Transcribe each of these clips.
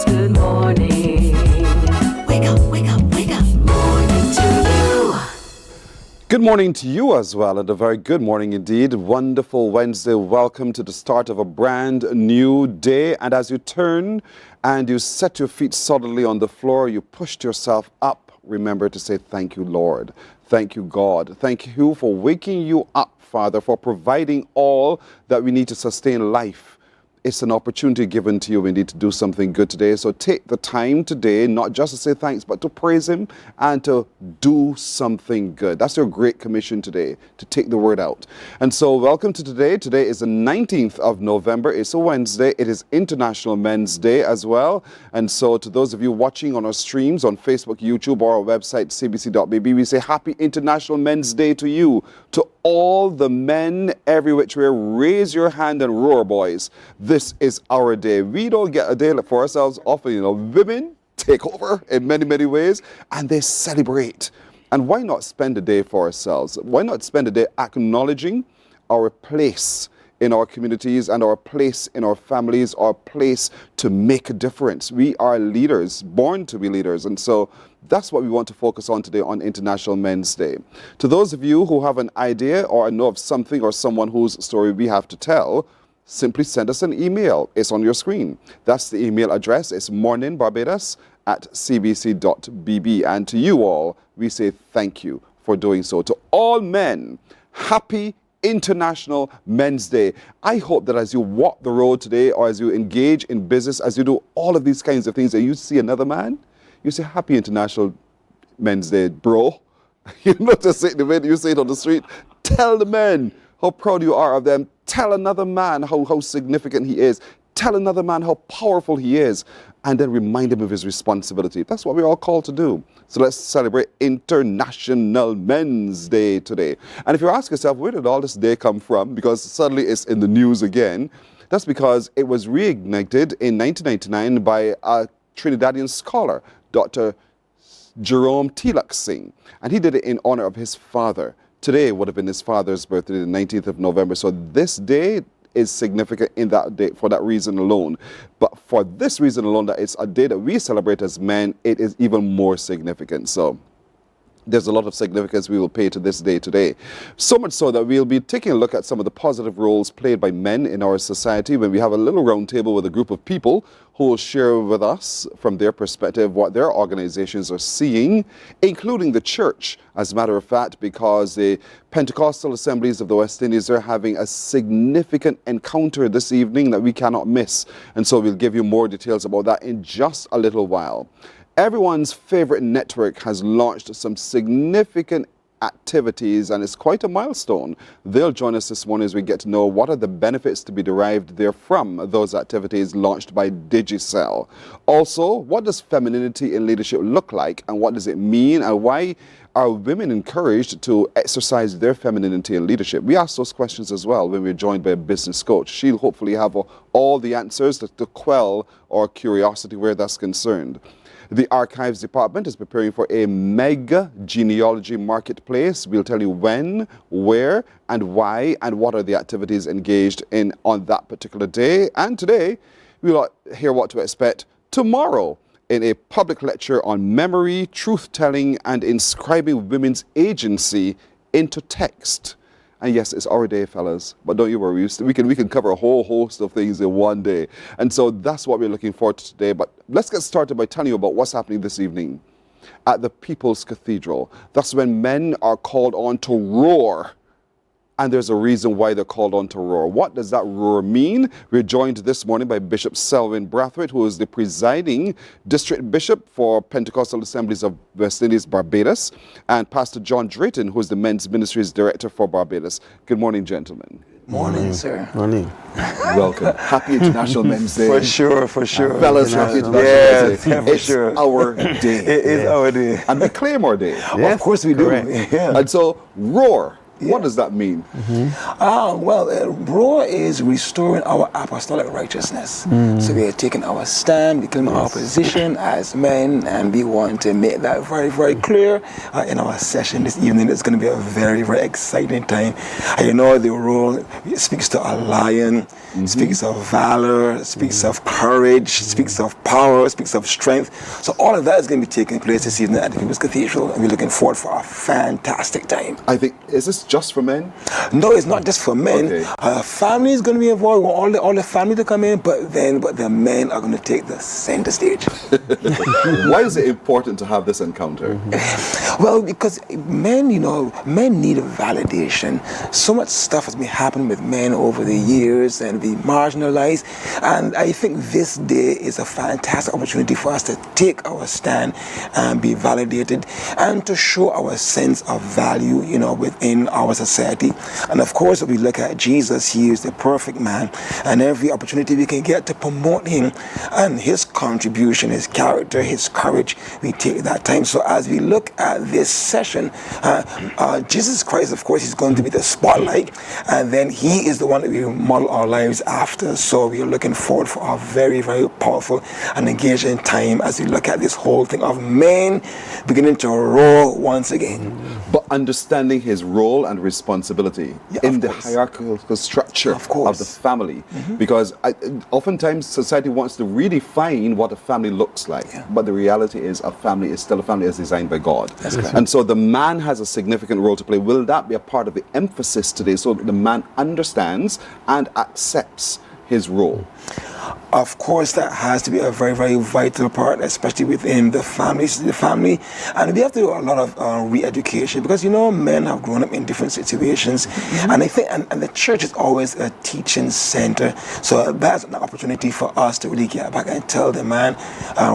Barbados, good morning. Wake up, wake up, wake up. Morning to you. Good morning to you as well, and a very good morning indeed. Wonderful Wednesday. Welcome to the start of a brand new day. And as you turn and you set your feet solidly on the floor, you pushed yourself up. Remember to say, thank you, Lord. Thank you, God. Thank you for waking you up, Father, for providing all that we need to sustain life. It's an opportunity given to you indeed to do something good today. So take the time today, not just to say thanks, but to praise Him and to do something good. That's your great commission today, to take the word out. And so welcome to today. Today is the 19th of November. It's a Wednesday. It is International Men's Day as well. And so to those of you watching on our streams on Facebook, YouTube, or our website, cbc.bb, we say Happy International Men's Day to you. To all the men every which way, raise your hand and roar, boys. This is our day. We don't get a day for ourselves often. You know, women take over in many, many ways, and they celebrate. And why not spend a day for ourselves? Why not spend a day acknowledging our place in our communities and our place in our families, our place to make a difference? We are leaders, born to be leaders. And so that's what we want to focus on today on International Men's Day. To those of you who have an idea or know of something or someone whose story we have to tell, simply send us an email. It's on your screen. That's the email address. It's morninbarbados@cbc.bb. And to you all, we say thank you for doing so. To all men, happy International Men's Day. I hope that as you walk the road today or as you engage in business, as you do all of these kinds of things, and you see another man, you say, Happy International Men's Day, bro. You not just say it in the way you say it on the street. Tell the men how proud you are of them. Tell another man how significant he is. Tell another man how powerful he is. And then remind him of his responsibility. That's what we're all called to do. So let's celebrate International Men's Day today. And if you ask yourself, where did all this day come from? Because suddenly it's in the news again. That's because it was reignited in 1999 by a Trinidadian scholar, Dr. Jerome Tilak Singh. And he did it in honor of his father. Today would have been his father's birthday, the 19th of November. So this day is significant in that day for that reason alone. But for this reason alone, that it's a day that we celebrate as men, it is even more significant. So there's a lot of significance we will pay to this day today. So much so that we'll be taking a look at some of the positive roles played by men in our society when we have a little round table with a group of people who will share with us from their perspective what their organizations are seeing, including the church, as a matter of fact, because the Pentecostal Assemblies of the West Indies are having a significant encounter this evening that we cannot miss. And so we'll give you more details about that in just a little while. Everyone's favorite network has launched some significant activities, and it's quite a milestone. They'll join us this morning as we get to know what are the benefits to be derived therefrom those activities launched by Digicel. Also, what does femininity in leadership look like, and what does it mean, and why are women encouraged to exercise their femininity in leadership? We ask those questions as well when we're joined by a business coach. She'll hopefully have all the answers to quell our curiosity where that's concerned. The Archives Department is preparing for a mega genealogy marketplace. We'll tell you when, where, and why, and what are the activities engaged in on that particular day. And today, we'll hear what to expect tomorrow in a public lecture on memory, truth-telling, and inscribing women's agency into text. And yes, it's our day, fellas, but don't you worry, we can cover a whole host of things in one day. And so that's what we're looking forward to today. But let's get started by telling you about what's happening this evening at the People's Cathedral. That's when men are called on to roar. And there's a reason why they're called on to roar. What does that roar mean? We're joined this morning by Bishop Selwyn Brathwaite, who is the presiding district bishop for Pentecostal Assemblies of West Indies, Barbados, and Pastor John Drayton, who is the Men's Ministries Director for Barbados. Good morning, gentlemen. Morning, sir. Morning. Welcome. Happy International Men's Day. For sure. Fellas, happy International Men's Day. Yeah, for sure. It's our day. It is our day. And we claim our day. Yes, of course we do. Yeah. And so, roar. What does that mean? Roar is restoring our apostolic righteousness. So we are taking our stand, we claim our position as men, and we want to make that very, very clear in our session this evening. It's going to be a very, very exciting time. You know, the roar speaks to a lion, speaks of valor, speaks of courage, speaks of power, speaks of strength. So all of that is going to be taking place this evening at the People's Cathedral, and we're looking forward for a fantastic time. I think, is this just for men? No, it's not just for men. Okay. Family is going to be involved. We want all the family to come in, but the men are going to take the center stage. Why is it important to have this encounter? Well, because men need validation. So much stuff has been happening with men over the years and be marginalized. And I think this day is a fantastic opportunity for us to take our stand and be validated and to show our sense of value, within our society. And of course, if we look at Jesus, he is the perfect man, and every opportunity we can get to promote him and his contribution, his character, his courage, we take that time. So as we look at this session, Jesus Christ, of course, is going to be the spotlight, and then he is the one that we model our lives after. So we are looking forward for a very, very powerful and engaging time as we look at this whole thing of men beginning to roar once again. But understanding his role and responsibility in the hierarchical structure of the family. Because oftentimes society wants to redefine what a family looks like. But the reality is a family is still a family as designed by God. And so the man has a significant role to play. Will that be a part of the emphasis today so that the man understands and accepts his role? Of course, that has to be a very, very vital part, especially within the family. And we have to do a lot of re-education because, men have grown up in different situations. And I think, and the church is always a teaching center. So that's an opportunity for us to really get back and tell the man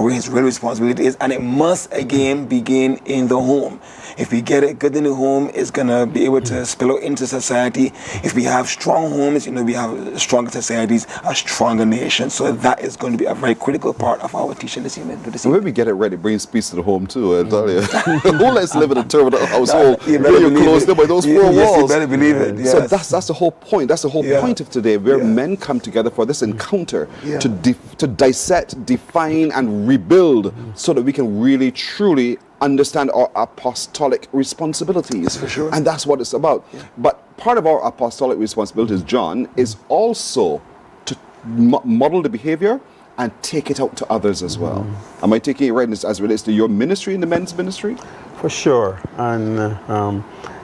where his real responsibility is. And it must, again, begin in the home. If we get it good in the home, it's going to be able to spill out into society. If we have strong homes, we have stronger societies, a stronger nation. So that is going to be a very critical part of our teaching this evening. When we get it right, it brings peace to the home too. I tell you. Who lets live in a turbulent household You where you're closed in by those four walls? Yes, you better believe it. Yes. So that's the whole point. That's the whole point of today, where men come together for this encounter to dissect, define, and rebuild so that we can really, truly understand our apostolic responsibilities. For sure. And that's what it's about. But part of our apostolic responsibilities, John, is also to model the behavior and take it out to others as well. Am I taking it right as relates to your ministry in the men's ministry? For sure. And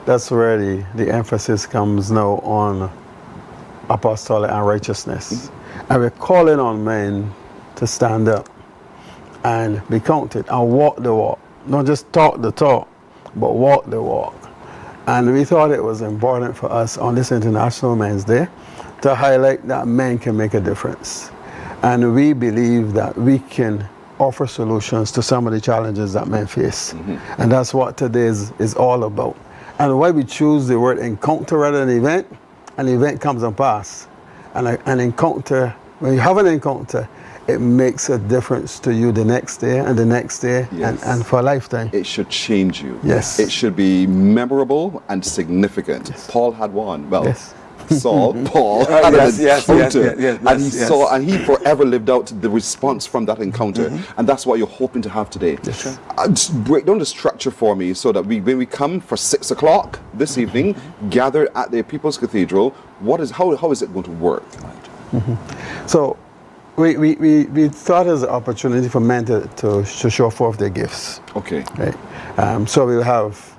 that's where the emphasis comes now on apostolic and righteousness. And we're calling on men to stand up and be counted and walk the walk. Not just talk the talk, but walk the walk. And we thought it was important for us on this International Men's Day to highlight that men can make a difference. And we believe that we can offer solutions to some of the challenges that men face. And that's what today is all about. And why we choose the word encounter rather than event, an event comes and pass. And an encounter, when you have an encounter, it makes a difference to you the next day and the next day and for a lifetime. It should change you. Yes. It should be memorable and significant. Yes. Paul had one. Well, Paul had an encounter. And he forever lived out the response from that encounter. And that's what you're hoping to have today. Yes, just break down the structure for me so that when we come for 6 o'clock this evening, gathered at the People's Cathedral, how is it going to work? So we thought as an opportunity for men to show forth their gifts. Okay. Right. So we'll have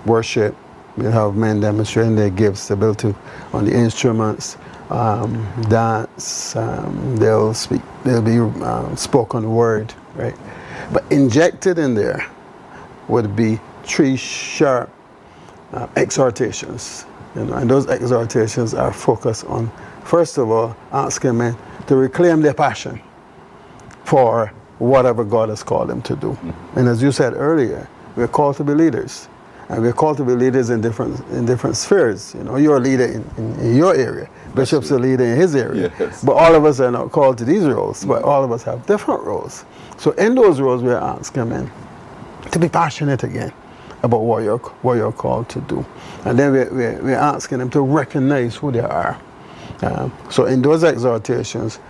worship. We'll have men demonstrating their gifts, the ability on the instruments, dance. There'll be spoken word, right? But injected in there would be 3 sharp exhortations, and those exhortations are focused on, first of all, asking men to reclaim their passion for whatever God has called them to do. And as you said earlier, we're called to be leaders. And we're called to be leaders in different spheres. You're a leader in your area. Bishop's a leader in his area. Yes. But all of us are not called to these roles, but all of us have different roles. So in those roles, we're asking men to be passionate again about what you're called to do. And then we're asking them to recognize who they are. So in those exhortations,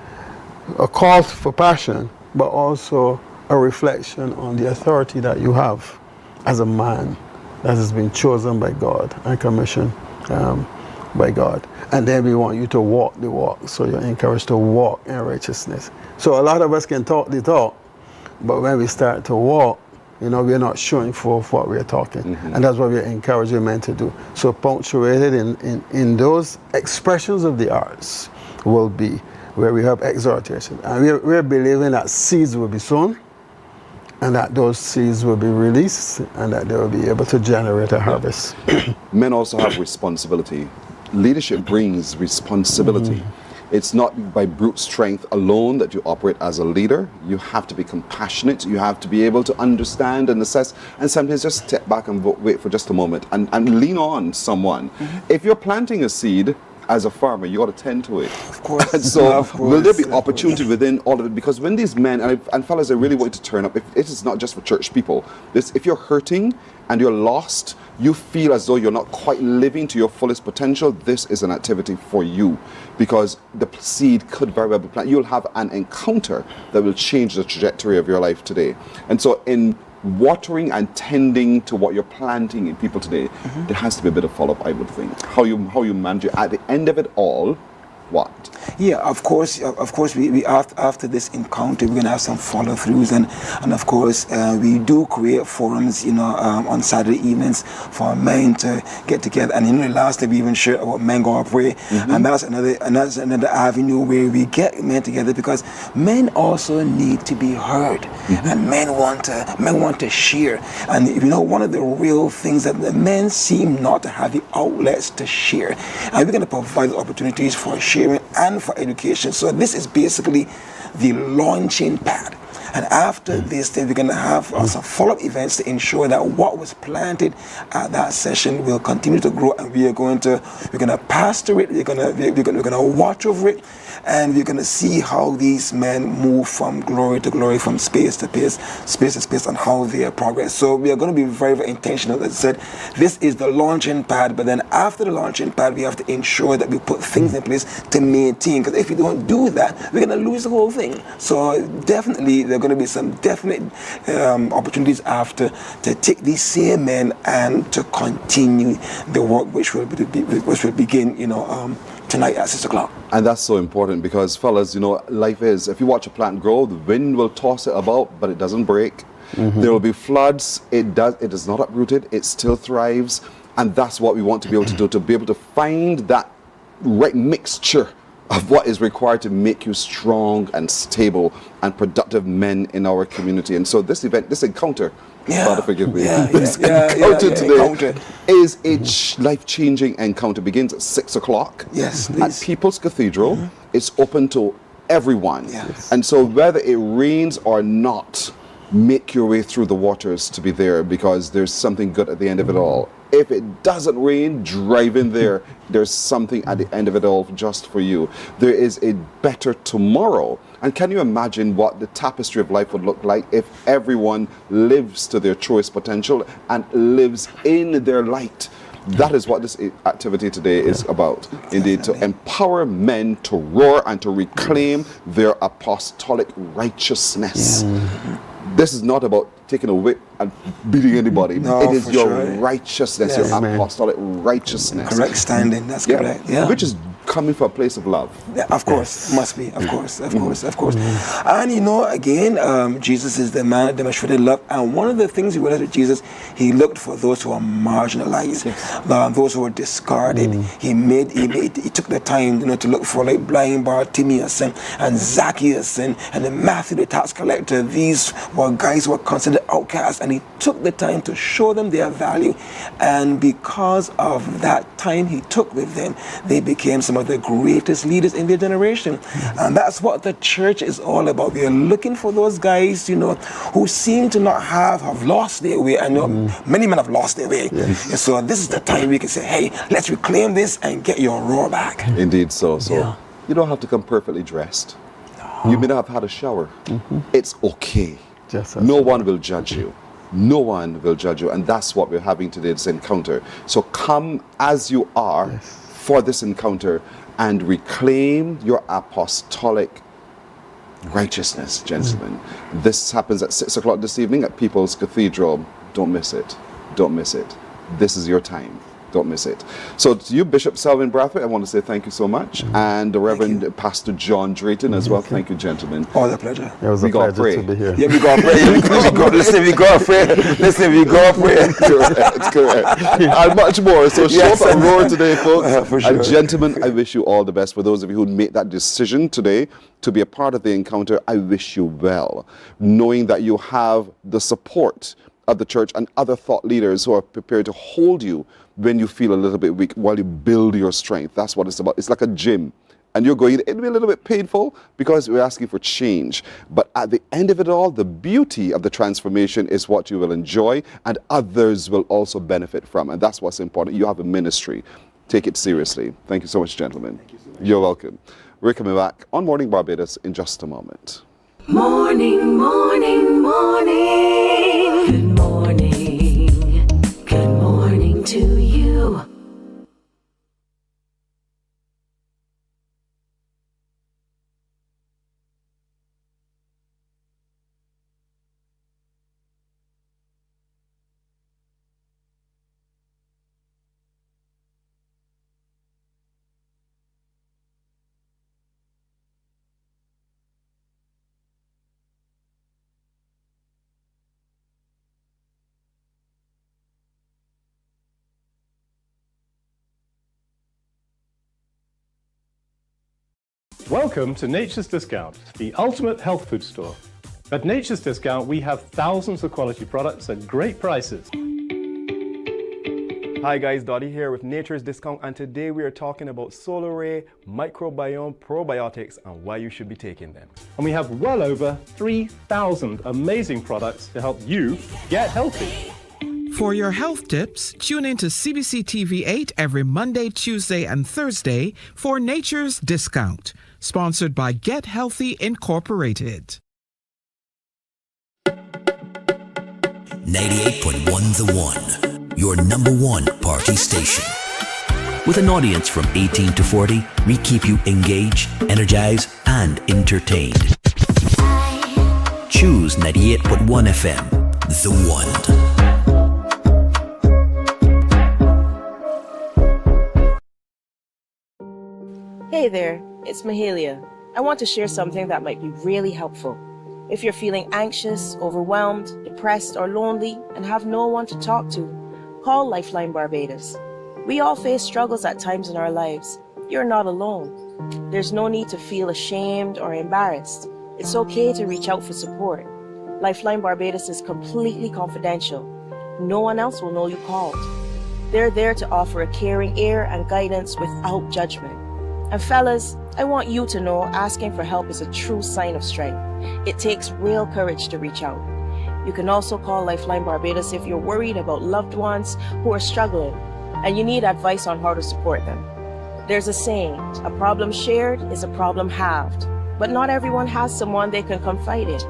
a call for passion, but also a reflection on the authority that you have as a man that has been chosen by God and commissioned by God. And then we want you to walk the walk. So you're encouraged to walk in righteousness. So a lot of us can talk the talk, but when we start to walk, we're not showing forth what we're talking. And that's what we're encouraging men to do. So punctuated in those expressions of the arts will be where we have exhortation. And we're believing that seeds will be sown, and that those seeds will be released, and that they will be able to generate a harvest. Men also have responsibility. Leadership brings responsibility. It's not by brute strength alone that you operate as a leader. You have to be compassionate. You have to be able to understand and assess, and sometimes just step back and wait for just a moment and lean on someone. If you're planting a seed, as a farmer, you got to tend to it. Of course. And so, Of course, will there be of opportunity within all of it? Because when these men, and fellas, I really want you to turn up. If it is not just for church people. If you're hurting and you're lost, you feel as though you're not quite living to your fullest potential, this is an activity for you. Because the seed could very well be planted. You'll have an encounter that will change the trajectory of your life today. And so, in watering and tending to what you're planting in people today, there has to be a bit of follow-up, I would think. How you manage it. At the end of it all, what? Yeah, of course, we after this encounter, we're gonna have some follow-throughs, and of course, we do create forums, on Saturday evenings for men to get together. And last time we even shared about men go and pray, and that's another avenue where we get men together, because men also need to be heard, and men want to share. And one of the real things that the men seem not to have the outlets to share, and we're gonna provide opportunities for sharing and for education. So this is basically the launching pad. And after this, then we're going to have some follow-up events to ensure that what was planted at that session will continue to grow, and we're going to pastor it. We're going to watch over it, and we're going to see how these men move from glory to glory, from space to space, and how they progress. So we are going to be very, very intentional. As I said, this is the launching pad, but then after the launching pad, we have to ensure that we put things in place to maintain. Because if we don't do that, we're going to lose the whole thing. So definitely, there are going to be some definite opportunities after to take these same men and to continue the work which will begin tonight at 6 o'clock. And that's so important, because fellas, life is, if you watch a plant grow, the wind will toss it about, but it doesn't break. There will be floods. It is not uprooted. It still thrives. And that's what we want to be able to do, to be able to find that right mixture of what is required to make you strong and stable and productive men in our community. And so this event, this encounter, Father forgive me, this encounter today is a life-changing encounter. Begins at 6 o'clock at People's Cathedral. It's open to everyone. And so whether it rains or not, make your way through the waters to be there, because there's something good at the end of it all. If it doesn't rain, drive in there. There's something at the end of it all just for you. There is a better tomorrow. And can you imagine what the tapestry of life would look like if everyone lives to their truest potential and lives in their light? That is what this activity today is about. Indeed, to empower men to roar and to reclaim their apostolic righteousness. This is not about taking a whip and beating anybody. It is your righteousness, your apostolic righteousness. Correct standing, that's correct. Yeah. Which is coming from a place of love. Yeah, of course, must be, of course. And again, Jesus is the man that demonstrated love. And one of the things he realized with Jesus, he looked for those who are marginalized, those who were discarded. He took the time, to look for like blind Bartimaeus and Zacchaeus and Matthew the tax collector. These were guys who were considered outcasts, and he took the time to show them their value. And because of that time he took with them, they became some of the greatest leaders in their generation. And that's what the church is all about. We are looking for those guys, who seem to not have lost their way. I know many men have lost their way. And so this is the time we can say, hey, let's reclaim this and get your roar back. Indeed, so. You don't have to come perfectly dressed. You may not have had a shower. It's okay. No one will judge you. No one will judge you, and that's what we're having today, this encounter. So come as you are for this encounter and reclaim your apostolic righteousness, gentlemen. This happens at 6 o'clock this evening at People's Cathedral. Don't miss it. Don't miss it. This is your time. Don't miss it. So to you, Bishop Selwyn Brathwaite, I want to say thank you so much. And the Reverend Pastor John Drayton as well. Thank you, gentlemen. All the pleasure. It was a pleasure to be here. Yeah, we got prayer. Listen, we got prayer. Correct. And much more. So show up at Roar today, folks. For sure. And gentlemen, I wish you all the best. For those of you who made that decision today to be a part of the encounter, I wish you well, knowing that you have the support of the church and other thought leaders who are prepared to hold you when you feel a little bit weak while you build your strength. That's what it's about. It's like a gym. And you're going, it'll be a little bit painful because we're asking for change. But at the end of it all, the beauty of the transformation is what you will enjoy and others will also benefit from. And that's what's important. You have a ministry. Take it seriously. Thank you so much, gentlemen. Thank you so much. You're welcome. We're coming back on Morning Barbados in just a moment. Morning, morning, morning. Good morning. Good morning to you. Welcome to Nature's Discount, the ultimate health food store. At Nature's Discount, we have thousands of quality products at great prices. Hi guys, Dottie here with Nature's Discount, and today we are talking about solar ray, microbiome, probiotics, and why you should be taking them. And we have well over 3,000 amazing products to help you get healthy. For your health tips, tune in to CBC TV 8 every Monday, Tuesday, and Thursday for Nature's Discount, sponsored by Get Healthy Incorporated. 98.1 The One, your number one party station. With an audience from 18 to 40, we keep you engaged, energized, and entertained. Choose 98.1 FM, The One. Hey there, it's Mahalia. I want to share something that might be really helpful. If you're feeling anxious, overwhelmed, depressed, or lonely and have no one to talk to, call Lifeline Barbados. We all face struggles at times in our lives. You're not alone. There's no need to feel ashamed or embarrassed. It's okay to reach out for support. Lifeline Barbados is completely confidential. No one else will know you called. They're there to offer a caring ear and guidance without judgment. And fellas, I want you to know asking for help is a true sign of strength. It takes real courage to reach out. You can also call Lifeline Barbados if you're worried about loved ones who are struggling and you need advice on how to support them. There's a saying, a problem shared is a problem halved, but not everyone has someone they can confide in.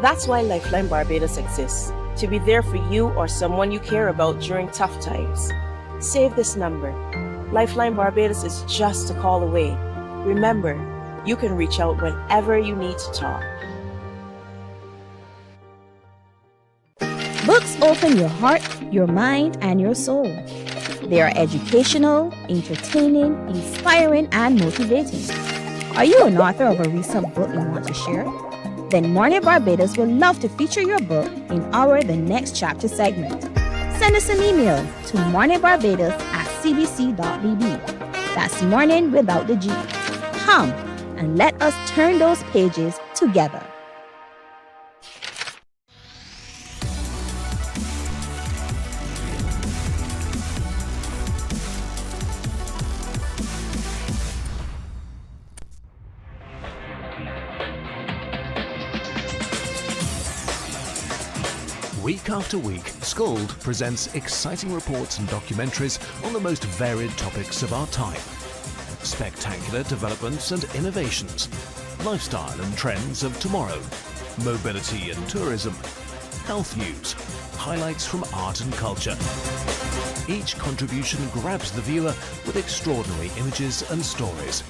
That's why Lifeline Barbados exists, to be there for you or someone you care about during tough times. Save this number. Lifeline Barbados is just a call away. Remember, you can reach out whenever you need to talk. Books open your heart, your mind, and your soul. They are educational, entertaining, inspiring, and motivating. Are you an author of a recent book you want to share? Then Mornin Barbados would love to feature your book in our The Next Chapter segment. Send us an email to morninbarbados@cbc.bb. That's morning without the G. Come and let us turn those pages together. Week after week, Scold presents exciting reports and documentaries on the most varied topics of our time. Spectacular developments and innovations, lifestyle and trends of tomorrow, mobility and tourism, health news, highlights from art and culture. Each contribution grabs the viewer with extraordinary images and stories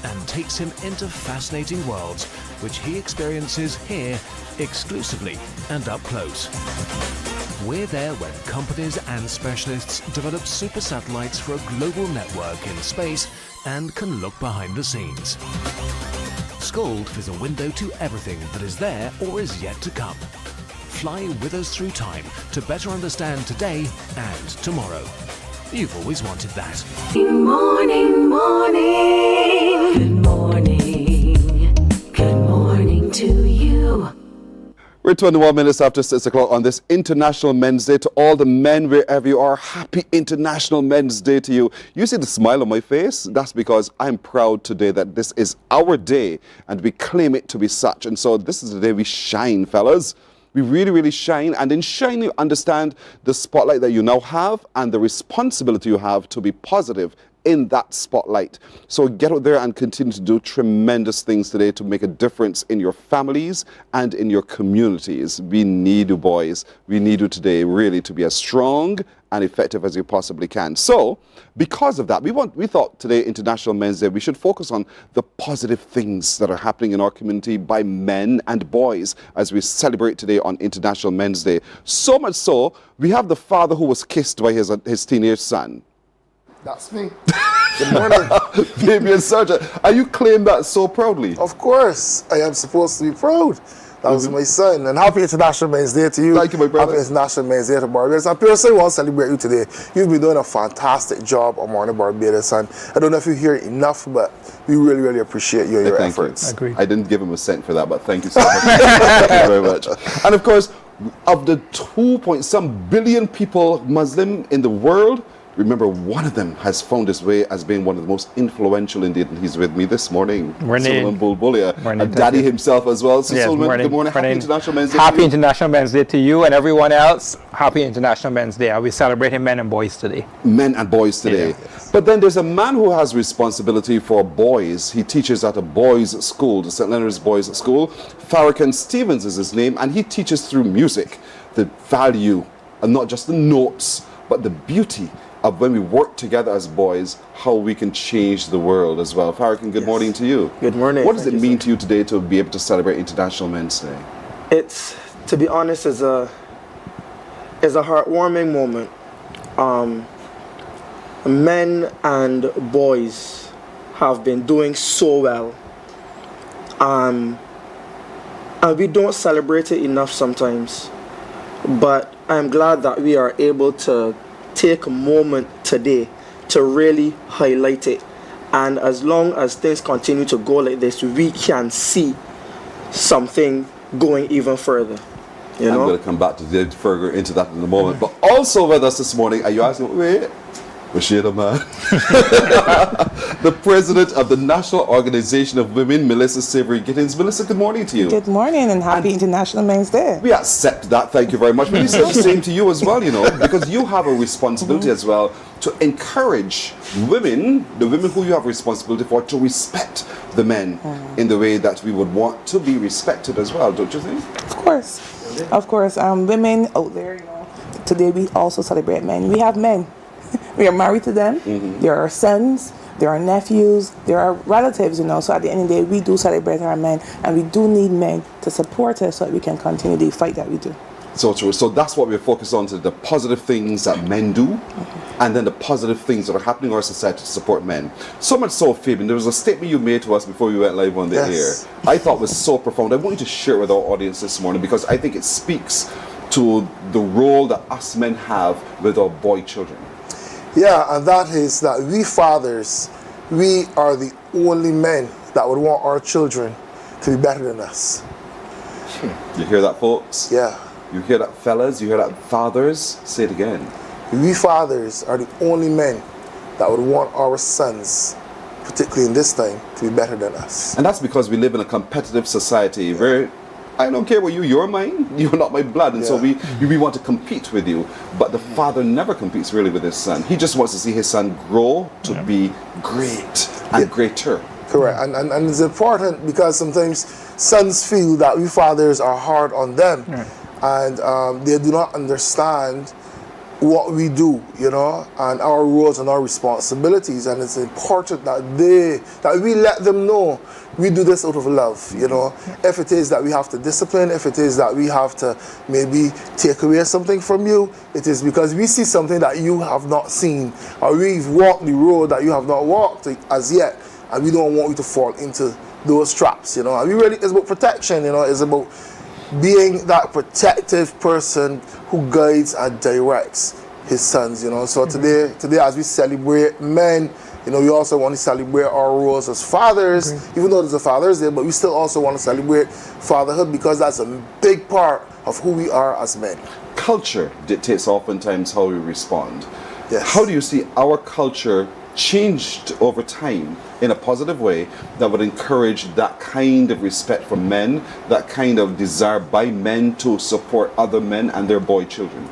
and takes him into fascinating worlds which he experiences here exclusively and up close. We're there when companies and specialists develop super satellites for a global network in space and can look behind the scenes. Scold is a window to everything that is there or is yet to come. Fly with us through time to better understand today and tomorrow. You've always wanted that. Morning, morning. Good morning. Good morning to you. We're 21 minutes after 6 o'clock on this International Men's Day. To all the men, wherever you are, happy International Men's Day to you. You see the smile on my face? That's because I'm proud today that this is our day and we claim it to be such. And so this is the day we shine, fellas. We really, really shine. And in shining, you understand the spotlight that you now have and the responsibility you have to be positive in that spotlight. So get out there and continue to do tremendous things today to make a difference in your families and in your communities. We need you, boys. We need you today really to be as strong and effective as you possibly can. So because of that, we thought today, International Men's Day, we should focus on the positive things that are happening in our community by men and boys as we celebrate today on International Men's Day. So much so, we have the father who was kissed by his teenage son. That's me. Good morning. Fabian Sargent, and you claim that so proudly. Of course, I am supposed to be proud. That was my son. And happy International Men's Day to you. Thank you, my brother. Happy International Men's Day to Barbados. And personally, I want to celebrate you today. You've been doing a fantastic job on Mornin Barbados, and I don't know if you hear it enough, but we really, really appreciate you and your efforts. I didn't give him a cent for that, but thank you so much. Thank you very much. And of course, of the 2.some billion people Muslim in the world, remember, one of them has found his way as being one of the most influential indeed, and he's with me this morning. Morning. Solomon Bulbulia, Morning, and Daddy himself as well. So yes, Solomon, morning. good morning. Happy Morning. International Men's Day. Happy International Men's Day to you and everyone else. Happy International Men's Day. We're celebrating men and boys today. Men and boys today. Yes. But then there's a man who has responsibility for boys. He teaches at a boys' school, the St. Leonard's Boys' School. Farrakhan Stevens is his name, and he teaches through music the value, and not just the notes, but the beauty of when we work together as boys, how we can change the world as well. Farrakhan, good morning to you. Good morning. What does it mean to you today to be able to celebrate International Men's Day? It's, to be honest, is a heartwarming moment. Men and boys have been doing so well. And we don't celebrate it enough sometimes. But I'm glad that we are able to take a moment today to really highlight it. And as long as things continue to go like this, we can see something going even further. You know? I'm going to come back to further into that in a moment. But also with us this morning, are you asking, wait, Rashida, man? The president of the National Organization of Women, Melissa Savory Gittins. Melissa, good morning to you. Good morning and happy International Men's Day. We accept that, thank you very much. But we say the same to you as well, you know, because you have a responsibility as well to encourage women, the women who you have responsibility for, to respect the men in the way that we would want to be respected as well, don't you think? Of course. Of course. Women out there, you know, today we also celebrate men. We have men. We are married to them. There are sons, there are nephews, there are relatives, you know. So at the end of the day, we do celebrate our men, and we do need men to support us so that we can continue the fight that we do. So true. So that's what we're focused on, to the positive things that men do, and then the positive things that are happening in our society to support men. So much so, Fabian, there was a statement you made to us before we went live on the air. I thought was so profound. I want you to share it with our audience this morning, because I think it speaks to the role that us men have with our boy children. Yeah, and that is that we fathers, we are the only men that would want our children to be better than us. You hear that, folks? Yeah. You hear that, fellas? You hear that, fathers? Say it again. We fathers are the only men that would want our sons, particularly in this time, to be better than us. And that's because we live in a competitive society where I don't care what you're mine, you're not my blood, and so we want to compete with you. But the father never competes really with his son. He just wants to see his son grow to be great and greater. Correct, and it's important because sometimes sons feel that we fathers are hard on them. and they do not understand what we do, you know, and our roles and our responsibilities. And it's important that we let them know we do this out of love, you know. If it is that we have to discipline, if it is that we have to maybe take away something from you, it is because we see something that you have not seen, or we've walked the road that you have not walked as yet, and we don't want you to fall into those traps, you know. And it's about protection, you know. It's about being that protective person who guides and directs his sons, you know. So today as we celebrate men, you know, we also want to celebrate our roles as fathers, even though there's a Father's Day, but we still also want to celebrate fatherhood because that's a big part of who we are as men. Culture dictates oftentimes how we respond. Yes. How do you see our culture changed over time in a positive way that would encourage that kind of respect for men, that kind of desire by men to support other men and their boy children?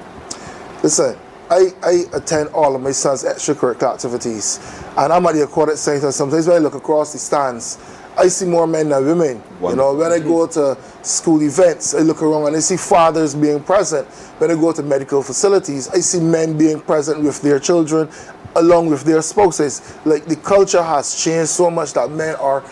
Listen, I attend all of my son's extracurricular activities, and I'm at the aquatic center. Sometimes when I look across the stands, I see more men than women. Wonderful. You know, when I go to school events, I look around and I see fathers being present. When I go to medical facilities, I see men being present with their children along with their spouses. Like, the culture has changed so much that men are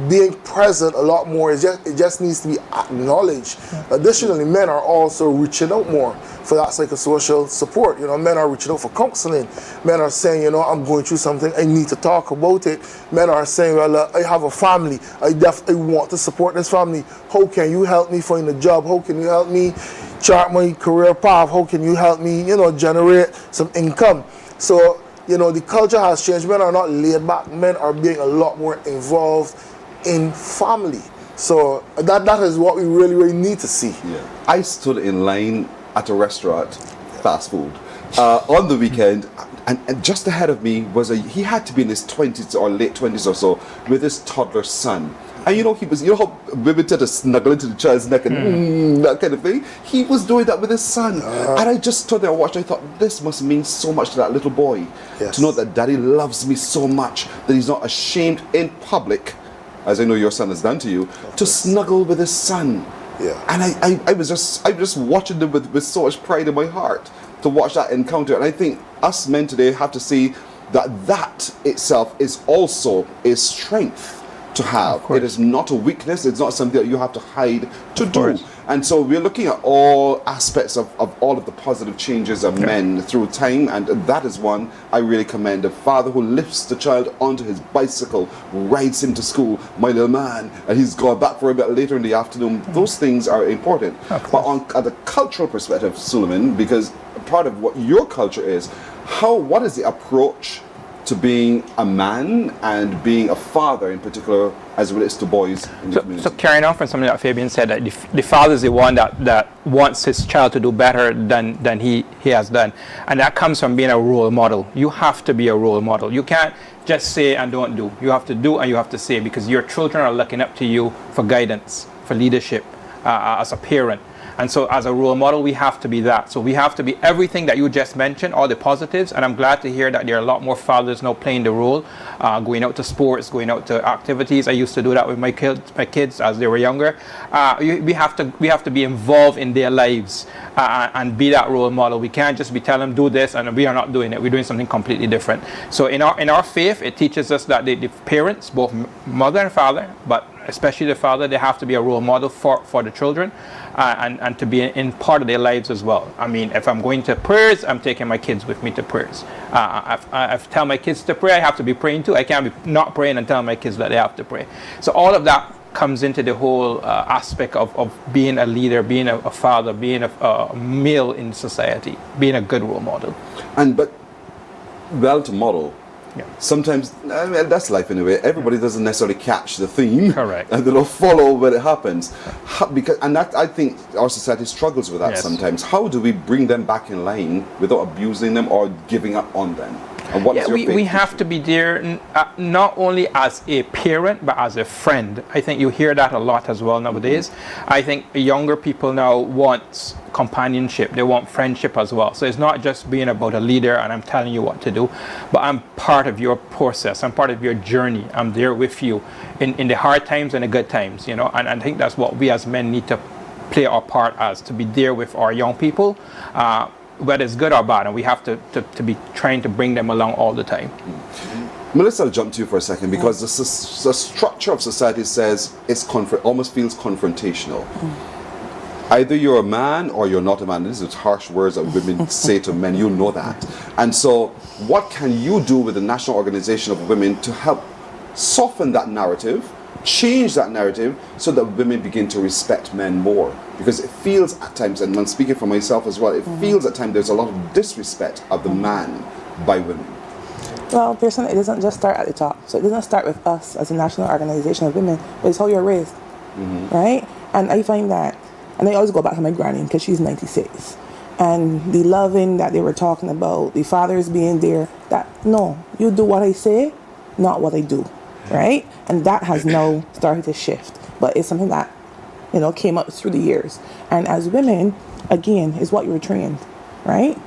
being present a lot more. It just needs to be acknowledged. Additionally, men are also reaching out more for that psychosocial support. You know, men are reaching out for counseling. Men are saying, you know, I'm going through something, I need to talk about it. Men are saying, well, I have a family, I definitely want to support this family. How can you help me find a job? How can you help me chart my career path? How can you help me, you know, generate some income? So, you know, the culture has changed. Men are not laid back. Men are being a lot more involved in family. So that is what we really, really need to see. Yeah. I stood in line at a restaurant, fast food, on the weekend, and just ahead of me was he had to be in his 20s or late 20s or so with his toddler son. And you know, how women tend to snuggle into the child's neck and that kind of thing. He was doing that with his son. And I just stood there and watched. I thought, this must mean so much to that little boy. Yes. To know that daddy loves me so much that he's not ashamed in public, as I know your son has done to you, to snuggle with his son. Yeah. And I was just watching them with so much pride in my heart to watch that encounter. And I think us men today have to see that itself is also a strength to have. It is not a weakness. It's not something that you have to hide to do. And so we're looking at all aspects of all of the positive changes of men through time, and that is one I really commend. A father who lifts the child onto his bicycle, rides him to school, my little man, and he's gone back for a bit later in the afternoon. Those things are important. But at the cultural perspective, Suleiman, because part of what your culture is, what is the approach to being a man and being a father in particular as it relates to boys in the community? So carrying on from something that Fabian said, that the father is the one that wants his child to do better than he has done. And that comes from being a role model. You have to be a role model. You can't just say and don't do. You have to do and you have to say, because your children are looking up to you for guidance, for leadership, as a parent. And so as a role model, we have to be that. So we have to be everything that you just mentioned, all the positives. And I'm glad to hear that there are a lot more fathers now playing the role, going out to sports, going out to activities. I used to do that with my kids as they were younger. We have to be involved in their lives and be that role model. We can't just be telling them do this and we are not doing it. We're doing something completely different. So in our faith, it teaches us that the parents, both mother and father, but especially the father, they have to be a role model for the children and to be in part of their lives as well. I mean, if I'm going to prayers, I'm taking my kids with me to prayers. If I tell my kids to pray, I have to be praying too. I can't be not praying and telling my kids that they have to pray. So all of that comes into the whole aspect of being a leader, being a father, being a male in society, being a good role model. But to model, sometimes, I mean, that's life anyway. Everybody doesn't necessarily catch the theme. Correct. And they don't follow when it happens. I think our society struggles with that sometimes. How do we bring them back in line without abusing them or giving up on them? And what is your we have to be there not only as a parent but as a friend. I think you hear that a lot as well nowadays. I think younger people now want companionship, they want friendship as well. So it's not just being about a leader and I'm telling you what to do, but I'm part of your process, I'm part of your journey, I'm there with you in the hard times and the good times, you know. And I think that's what we as men need to play our part as to be there with our young people, whether it's good or bad, and we have to be trying to bring them along all the time. Melissa, I'll jump to you for a second because the structure of society says it's almost feels confrontational. Either you're a man or you're not a man. These are harsh words that women say to men. You know that. And so what can you do with the National Organization of Women to help soften that narrative, change that narrative so that women begin to respect men more? Because it feels at times, and I'm speaking for myself as well, it feels at times there's a lot of disrespect of the man by women. Well, personally, it doesn't just start at the top. So it doesn't start with us as a National Organization of Women, but it's how you're raised, right? And I find that, and I always go back to my granny because she's 96. And the loving that they were talking about, the fathers being there, that, no, you do what I say, not what I do, right? And that has now started to shift. But it's something that, you know, came up through the years. And as women, again, is what you're trained, right?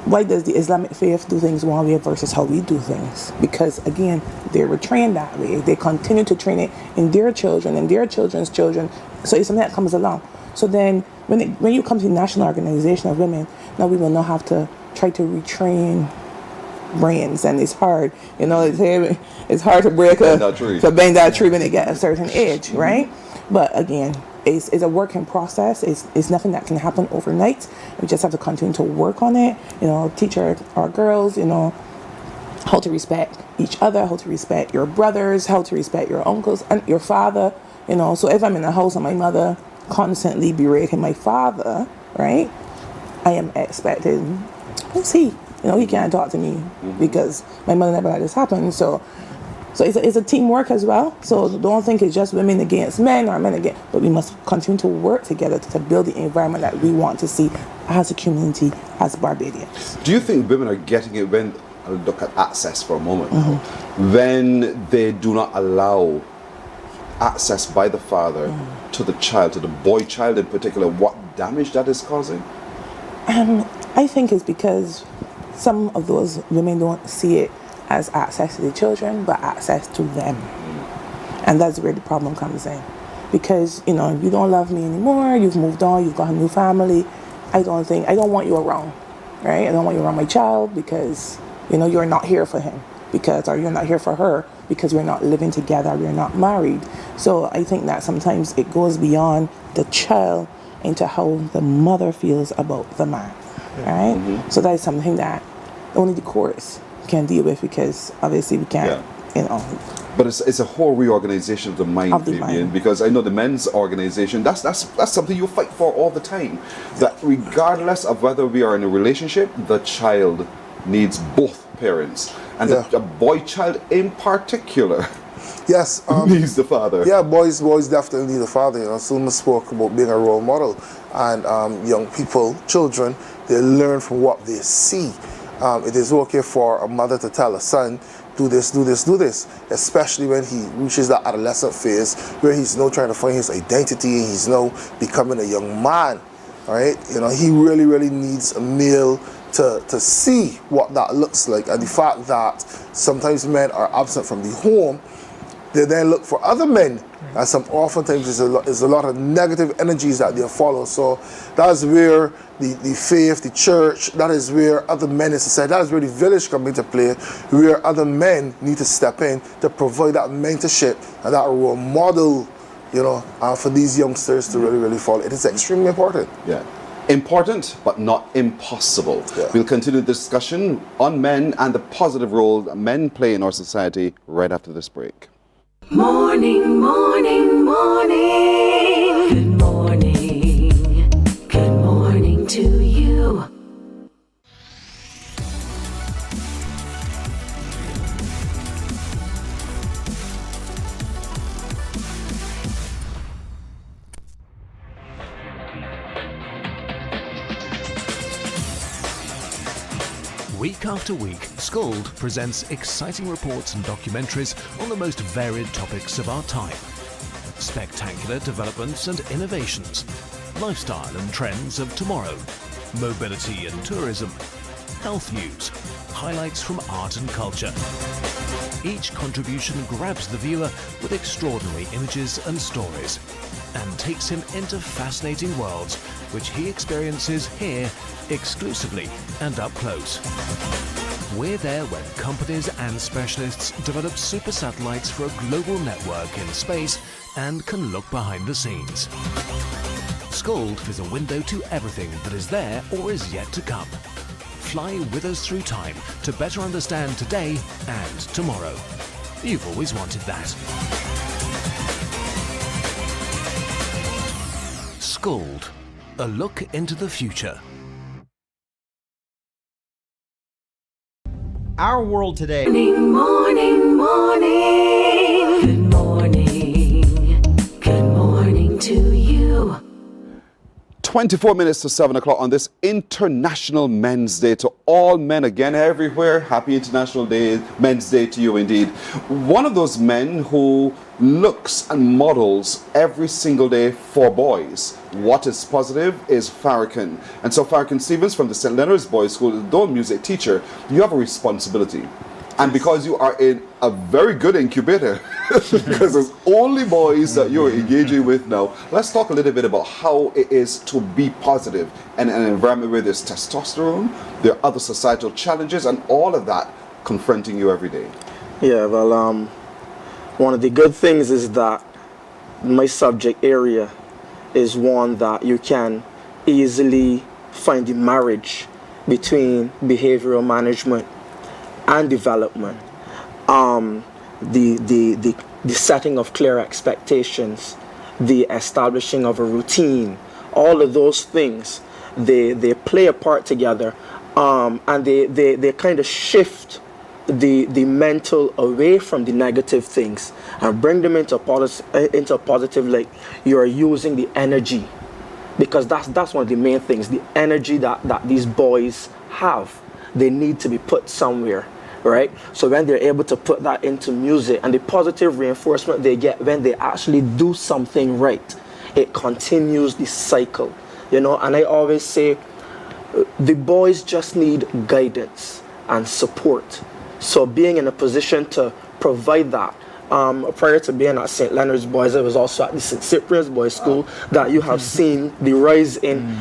Why does the Islamic faith do things one way versus how we do things? Because, again, they were trained that way. They continue to train it in their children and their children's children. So it's something that comes along. So then when you come to the National Organization of Women, now we will not have to try to retrain brains, and it's hard. You know, it's hard to bend that tree when they get a certain age, right? But again, it's a working process. It's nothing that can happen overnight. We just have to continue to work on it. You know, teach our girls, you know, how to respect each other, how to respect your brothers, how to respect your uncles and your father. You know, so if I'm in a house and my mother constantly berating my father, right, I am expected, who's he? You know, he can't talk to me because my mother never let this happen. So it's a teamwork as well. So don't think it's just women against men or men against, but we must continue to work together to build the environment that we want to see as a community, as Barbadians. Do you think women are getting it when, I'll look at access for a moment, when they do not allow access by the father to the child, to the boy child in particular, what damage that is causing? I think it's because some of those women don't see it as access to the children, but access to them. And that's where the problem comes in. Because, you know, you don't love me anymore, you've moved on, you've got a new family, I don't want you around, right? I don't want you around my child because, you know, you're not here for him. Or you're not here for her because we're not living together, we're not married. So I think that sometimes it goes beyond the child into how the mother feels about the man, right? So that is something that only the courts can deal with because obviously we can't, you know. But it's a whole reorganization of the mind, Fabian, because I know the men's organization, that's something you fight for all the time. That regardless of whether we are in a relationship, the child needs both parents. And the boy child in particular needs the father. Yeah, boys definitely need a father. You know, Suma spoke about being a role model. And young people, children, they learn from what they see. It is okay for a mother to tell a son, do this, do this, do this, especially when he reaches that adolescent phase where he's now trying to find his identity and he's now becoming a young man, right? You know, he really, really needs a male to see what that looks like. And the fact that sometimes men are absent from the home, they then look for other men. And oftentimes there's a lot of negative energies that they follow. So that's where the faith, the church, that is where other men in society, that is where the village come into play, where other men need to step in to provide that mentorship and that role model, you know, for these youngsters to really, really follow. It is extremely important. Yeah. Important, but not impossible. We'll continue the discussion on men and the positive role that men play in our society right after this break. Morning, morning, morning. Good morning. Good morning to you. Week after week, Scold presents exciting reports and documentaries on the most varied topics of our time. Spectacular developments and innovations, lifestyle and trends of tomorrow, mobility and tourism, health news, highlights from art and culture. Each contribution grabs the viewer with extraordinary images and stories. and takes him into fascinating worlds which he experiences here exclusively and up close. We're there when companies and specialists develop super satellites for a global network in space and can look behind the scenes. Scold is a window to everything that is there or is yet to come. Fly with us through time to better understand today and tomorrow. You've always wanted that. Scold, a look into the future. Our world today. Morning, morning, morning. Good morning. Good morning to you. 24 minutes to 7 o'clock on this International Men's Day. To all men again everywhere, happy International Day, Men's Day to you indeed. One of those men who looks and models every single day for boys. What is positive is Farrakhan. And so Farrakhan Stevens from the St. Leonard's Boys School, though a music teacher, you have a responsibility. And because you are in a very good incubator, because there's only boys that you're engaging with now, let's talk a little bit about how it is to be positive in an environment where there's testosterone, there are other societal challenges, and all of that confronting you every day. Yeah, well, one of the good things is that my subject area is one that you can easily find the marriage between behavioral management and development, the setting of clear expectations, the establishing of a routine, all of those things, they play a part together, and they kind of shift the mental away from the negative things and bring them into a positive, like you're using the energy, because that's one of the main things, the energy that these boys have. They need to be put somewhere, right? So when they're able to put that into music and the positive reinforcement they get when they actually do something right, it continues the cycle, you know. And I always say the boys just need guidance and support. So being in a position to provide that, prior to being at St. Leonard's Boys, I was also at the St. Cyprian's Boys School that you have seen the rise in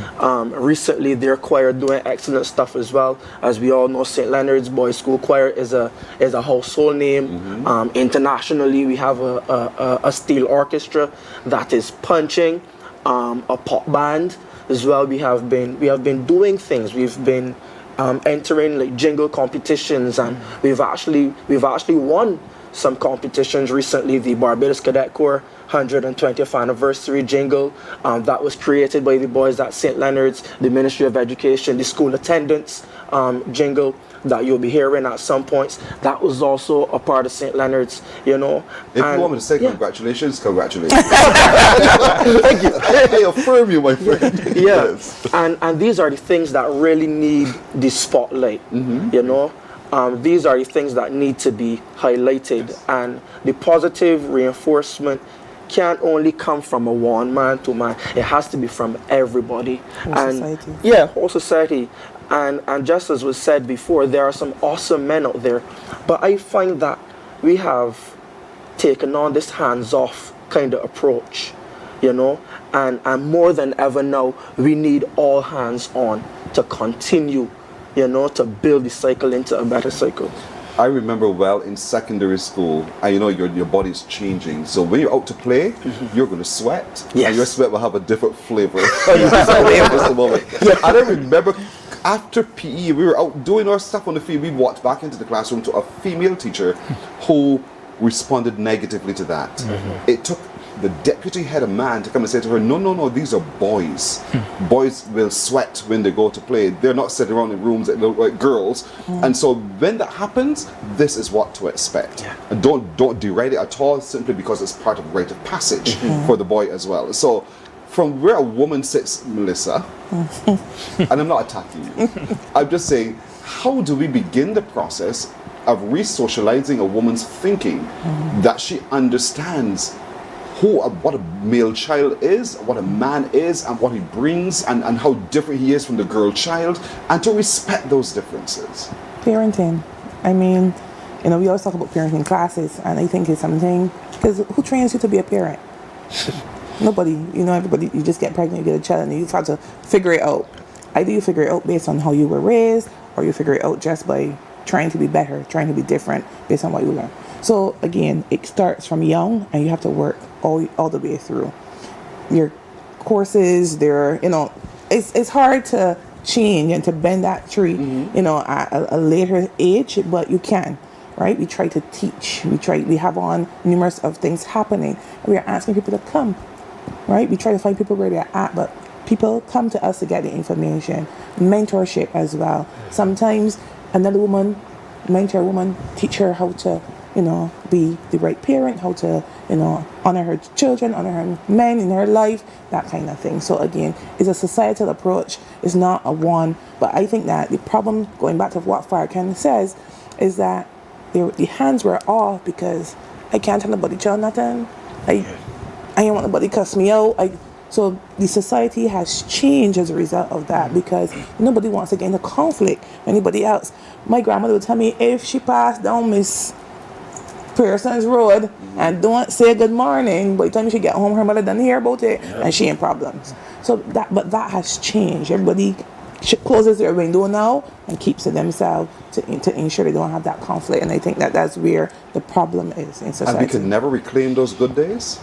recently. Their choir doing excellent stuff as well. As we all know, St. Leonard's Boys School choir is a household name. Internationally, we have a steel orchestra that is punching, a pop band as well. We have been doing things. We've been entering like jingle competitions, and we've actually won some competitions recently. The Barbados Cadet Corps 120th anniversary jingle that was created by the boys at St. Leonard's, the Ministry of Education, the school attendance jingle that you'll be hearing at some points, that was also a part of St. Leonard's, you know. If you want me to say congratulations, congratulations. Thank you. I affirm you, my friend. Yeah, yes. And these are the things that really need the spotlight, you know. These are the things that need to be highlighted, and the positive reinforcement can't only come from a one man to man. It has to be from everybody. Whole society. Yeah, whole society. And just as was said before, there are some awesome men out there, but I find that we have taken on this hands-off kind of approach, you know, and more than ever now, we need all hands on to continue, you know, to build the cycle into a better cycle. I remember well in secondary school, and you know, your body's changing. So when you're out to play, you're going to sweat. Yes. And your sweat will have a different flavor. And I remember after PE, we were out doing our stuff on the field. We walked back into the classroom to a female teacher who responded negatively to that. It took the deputy head, a man, to come and say to her, no, these are boys. Boys will sweat when they go to play. They're not sitting around in rooms like girls. And so when that happens, this is what to expect. And don't deride it at all, simply because it's part of rite of passage for the boy as well. So from where a woman sits, Melissa, and I'm not attacking you, I'm just saying, how do we begin the process of re-socializing a woman's thinking that she understands what a male child is, what a man is, and what he brings, and how different he is from the girl child, and to respect those differences? Parenting. I mean, you know, we always talk about parenting classes, and I think it's something, because who trains you to be a parent? Nobody, everybody, you just get pregnant, you get a child, and you have to figure it out. Either you figure it out based on how you were raised, or you figure it out just by trying to be better, trying to be different based on what you learn. So again, it starts from young, and you have to work all the way through. Your courses, it's hard to change and to bend that tree, at a later age, but you can, right? We try to teach. We have on numerous of things happening. We are asking people to come, right? We try to find people where they're at, but people come to us to get the information. Mentorship as well. Sometimes another woman, mentor a woman, teach her how to, be the right parent, how to, honor her children, honor her men in her life, that kind of thing. So again, it's a societal approach. It's not a one. But I think that the problem, going back to what Farrakhan says, is that the hands were off because I can't tell nobody tell nothing. I ain't want nobody cuss me out. So the society has changed as a result of that because nobody wants to get into conflict with anybody else. My grandmother would tell me if she passed down Miss Pearson's Road and don't say good morning, by the time she get home, her mother doesn't hear about it and she in problems. But that has changed. Everybody closes their window now and keeps to themselves to ensure they don't have that conflict. And I think that's where the problem is in society. And we can never reclaim those good days?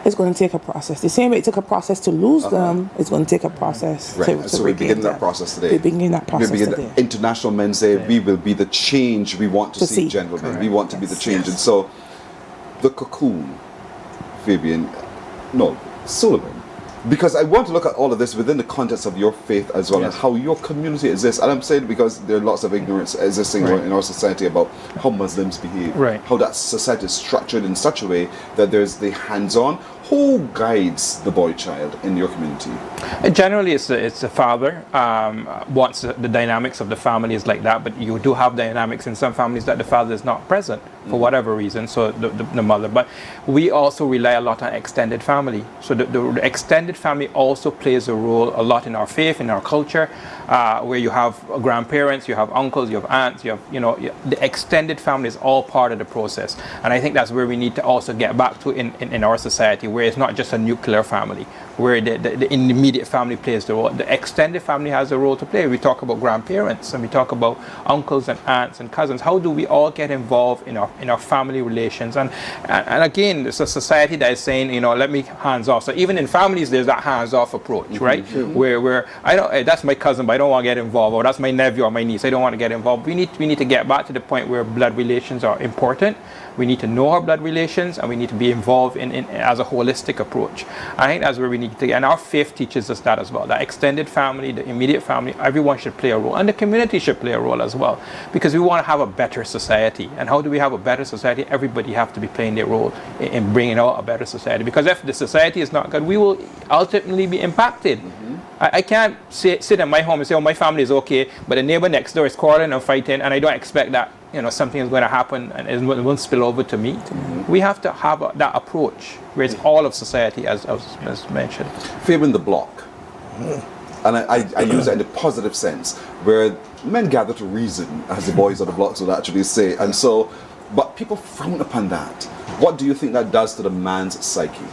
It's going to take a process. The same way it took a process to lose them, it's going to take a process to so we begin that process today. We begin that process today. International Men's Day, we will be the change we want to see, gentlemen. Correct. We want to be the change. And so, the cocoon, Sullivan, because I want to look at all of this within the context of your faith as well, and how your community exists. And I'm saying because there are lots of ignorance existing in our society about how Muslims behave, how that society is structured in such a way that there's the hands-on. Who guides the boy child in your community? Generally, it's the father. Once the dynamics of the family is like that, but you do have dynamics in some families that the father is not present for whatever reason, so the mother. But we also rely a lot on extended family. So the extended family also plays a role a lot in our faith, in our culture, where you have grandparents, you have uncles, you have aunts, the extended family is all part of the process. And I think that's where we need to also get back to in our society, where it's not just a nuclear family, where the immediate family plays the role. The extended family has a role to play. We talk about grandparents and we talk about uncles and aunts and cousins. How do we all get involved in our family relations? And again, it's a society that is saying, let me hands off. So even in families, there's that hands off approach, right? Where I don't, that's my cousin, but I don't want to get involved, or that's my nephew or my niece, I don't want to get involved. We need to get back to the point where blood relations are important. We need to know our blood relations, and we need to be involved in as a holistic approach. I think that's where we need to, and our faith teaches us that as well. That extended family, the immediate family, everyone should play a role, and the community should play a role as well, because we want to have a better society. And how do we have a better society? Everybody have to be playing their role in bringing out a better society. Because if the society is not good, we will ultimately be impacted. I can't sit in my home and say, oh, my family is okay, but the neighbor next door is quarreling and fighting, and I don't expect that something is going to happen and it won't spill over to me. We have to have that approach where it's all of society, as mentioned. Favoring the block. And I use that in a positive sense, where men gather to reason, as the boys of the blocks would actually say. And so, but people frown upon that. What do you think that does to the man's psyche?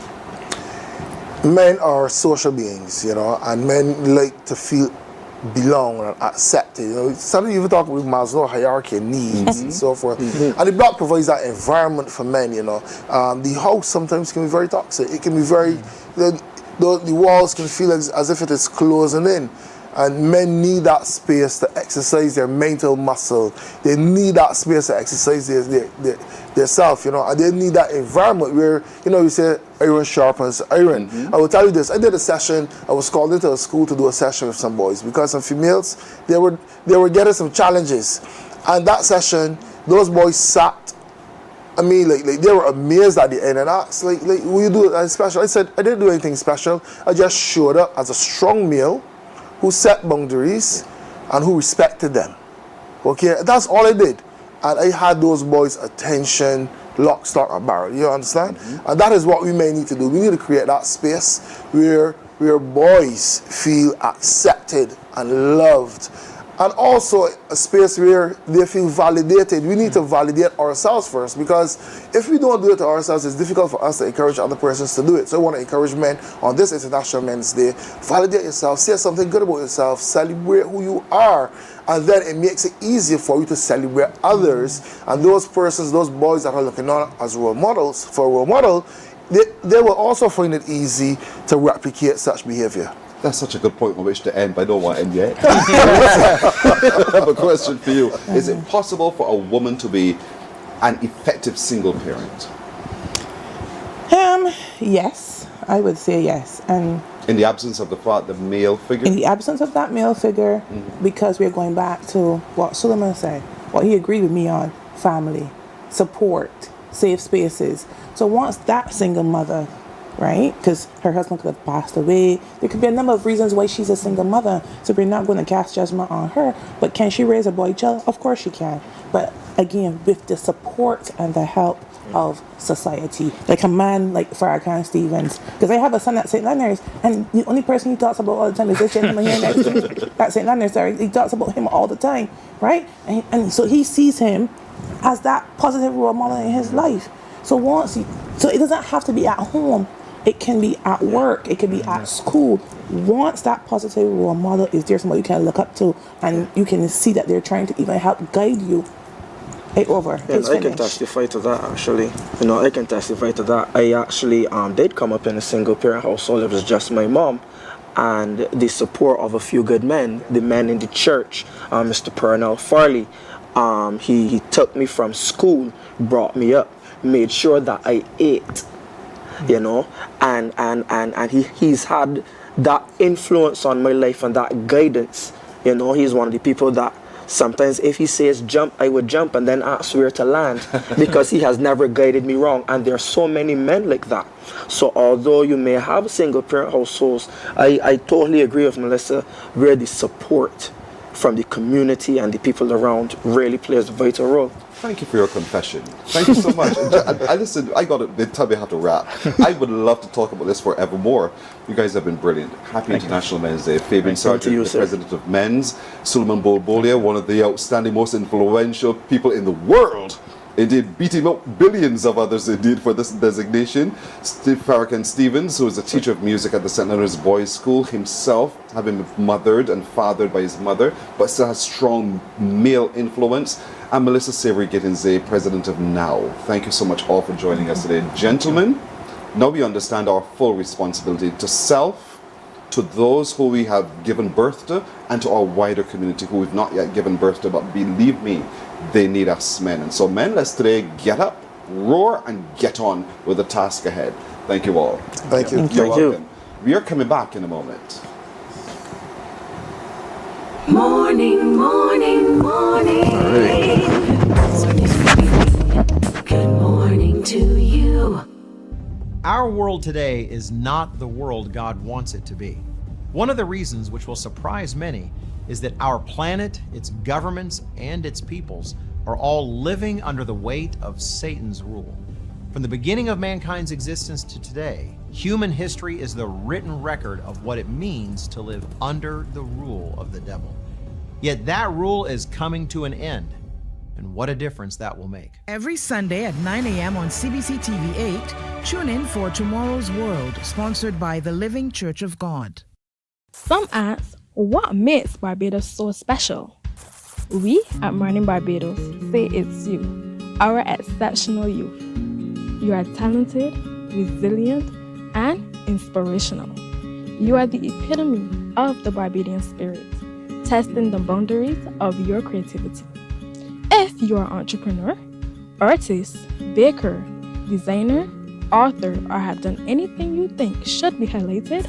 Men are social beings, and men like to feel belong and accepted. Sometimes you even talk with Maslow hierarchy of needs and so forth. And the block provides that environment for men, The house sometimes can be very toxic. It can be very, the walls can feel as if it is closing in. And men need that space to exercise their mental muscle. They need that space to exercise their self, and they need that environment where, you say iron sharpens iron. I will tell you this, I did a session, I was called into a school to do a session with some boys, because some females, they were getting some challenges. And that session, those boys sat, like they were amazed at the end and asked, will you do anything special? I said, I didn't do anything special. I just showed up as a strong male who set boundaries and who respected them. Okay, that's all I did. And I had those boys' attention, lock, stock, and barrel. You understand? And that is what we may need to do. We need to create that space where boys feel accepted and loved and also a space where they feel validated. We need to validate ourselves first, because if we don't do it to ourselves, it's difficult for us to encourage other persons to do it. So I want to encourage men on this International Men's Day, validate yourself, say something good about yourself, celebrate who you are, and then it makes it easier for you to celebrate others. And those persons, those boys that are looking on as role models, for a role model, they will also find it easy to replicate such behavior. That's such a good point on which to end, but I don't want to end yet. I have a question for you. Is it possible for a woman to be an effective single parent? Yes, I would say yes. And in the absence of the male figure? In the absence of that male figure, because we're going back to what Suleiman said, what he agreed with me on, family, support, safe spaces. So once that single mother, right, because her husband could have passed away, there could be a number of reasons why she's a single mother, so we're not going to cast judgment on her, but can she raise a boy child? Of course she can, but again, with the support and the help of society, like a man like Farrakhan Stevens, because I have a son at St. Leonard's, and the only person he talks about all the time is this gentleman here next to me at St. Leonard's. Sorry, he talks about him all the time, right? And so he sees him as that positive role model in his life. So so it doesn't have to be at home. It can be at work. It can be at school. Once that positive role model is there, somebody you can look up to, and you can see that they're trying to even help guide you. Over. Yeah, I can testify to that, actually. I can testify to that. I actually did come up in a single parent household. It was just my mom and the support of a few good men, the men in the church, Mr. Pernell Farley. He took me from school, brought me up, made sure that I ate, and he's had that influence on my life and that guidance. He's one of the people that sometimes if he says jump, I would jump and then ask where to land, because he has never guided me wrong. And there are so many men like that. So although you may have single parent households, I totally agree with Melissa, where the support from the community and the people around really plays a vital role. Thank you for your confession. Thank you so much. Listen, I got it. They tell me how to rap. I would love to talk about this forevermore. You guys have been brilliant. Happy International Men's Day. Fabian Sargent, the president of Men's. Suleiman Bolbolia, one of the outstanding, most influential people in the world. Indeed, beating up billions of others, indeed, for this designation. Farrakhan Stevens, who is a teacher of music at the St. Leonard's Boys' School, himself having been mothered and fathered by his mother, but still has strong male influence. And Melissa Savory Gittinze, president of NOW. Thank you so much all for joining us today. Gentlemen, now we understand our full responsibility to self, to those who we have given birth to, and to our wider community who we've not yet given birth to, but believe me, they need us men. And so men, let's today get up, roar, and get on with the task ahead. Thank you all. Thank you. You're welcome. We are coming back in a moment. Morning, morning, morning. Good morning to you. Our world today is not the world God wants it to be. One of the reasons, which will surprise many, is that our planet, its governments, and its peoples are all living under the weight of Satan's rule. From the beginning of mankind's existence to today, human history is the written record of what it means to live under the rule of the devil. Yet that rule is coming to an end, and what a difference that will make. Every Sunday at 9 a.m. on CBC TV 8, tune in for Tomorrow's World, sponsored by the Living Church of God. Some ask, what makes Barbados so special? We at Mornin Barbados say it's you, our exceptional youth. You are talented, resilient, and inspirational. You are the epitome of the Barbadian spirit, testing the boundaries of your creativity. If you are an entrepreneur, artist, baker, designer, author, or have done anything you think should be highlighted,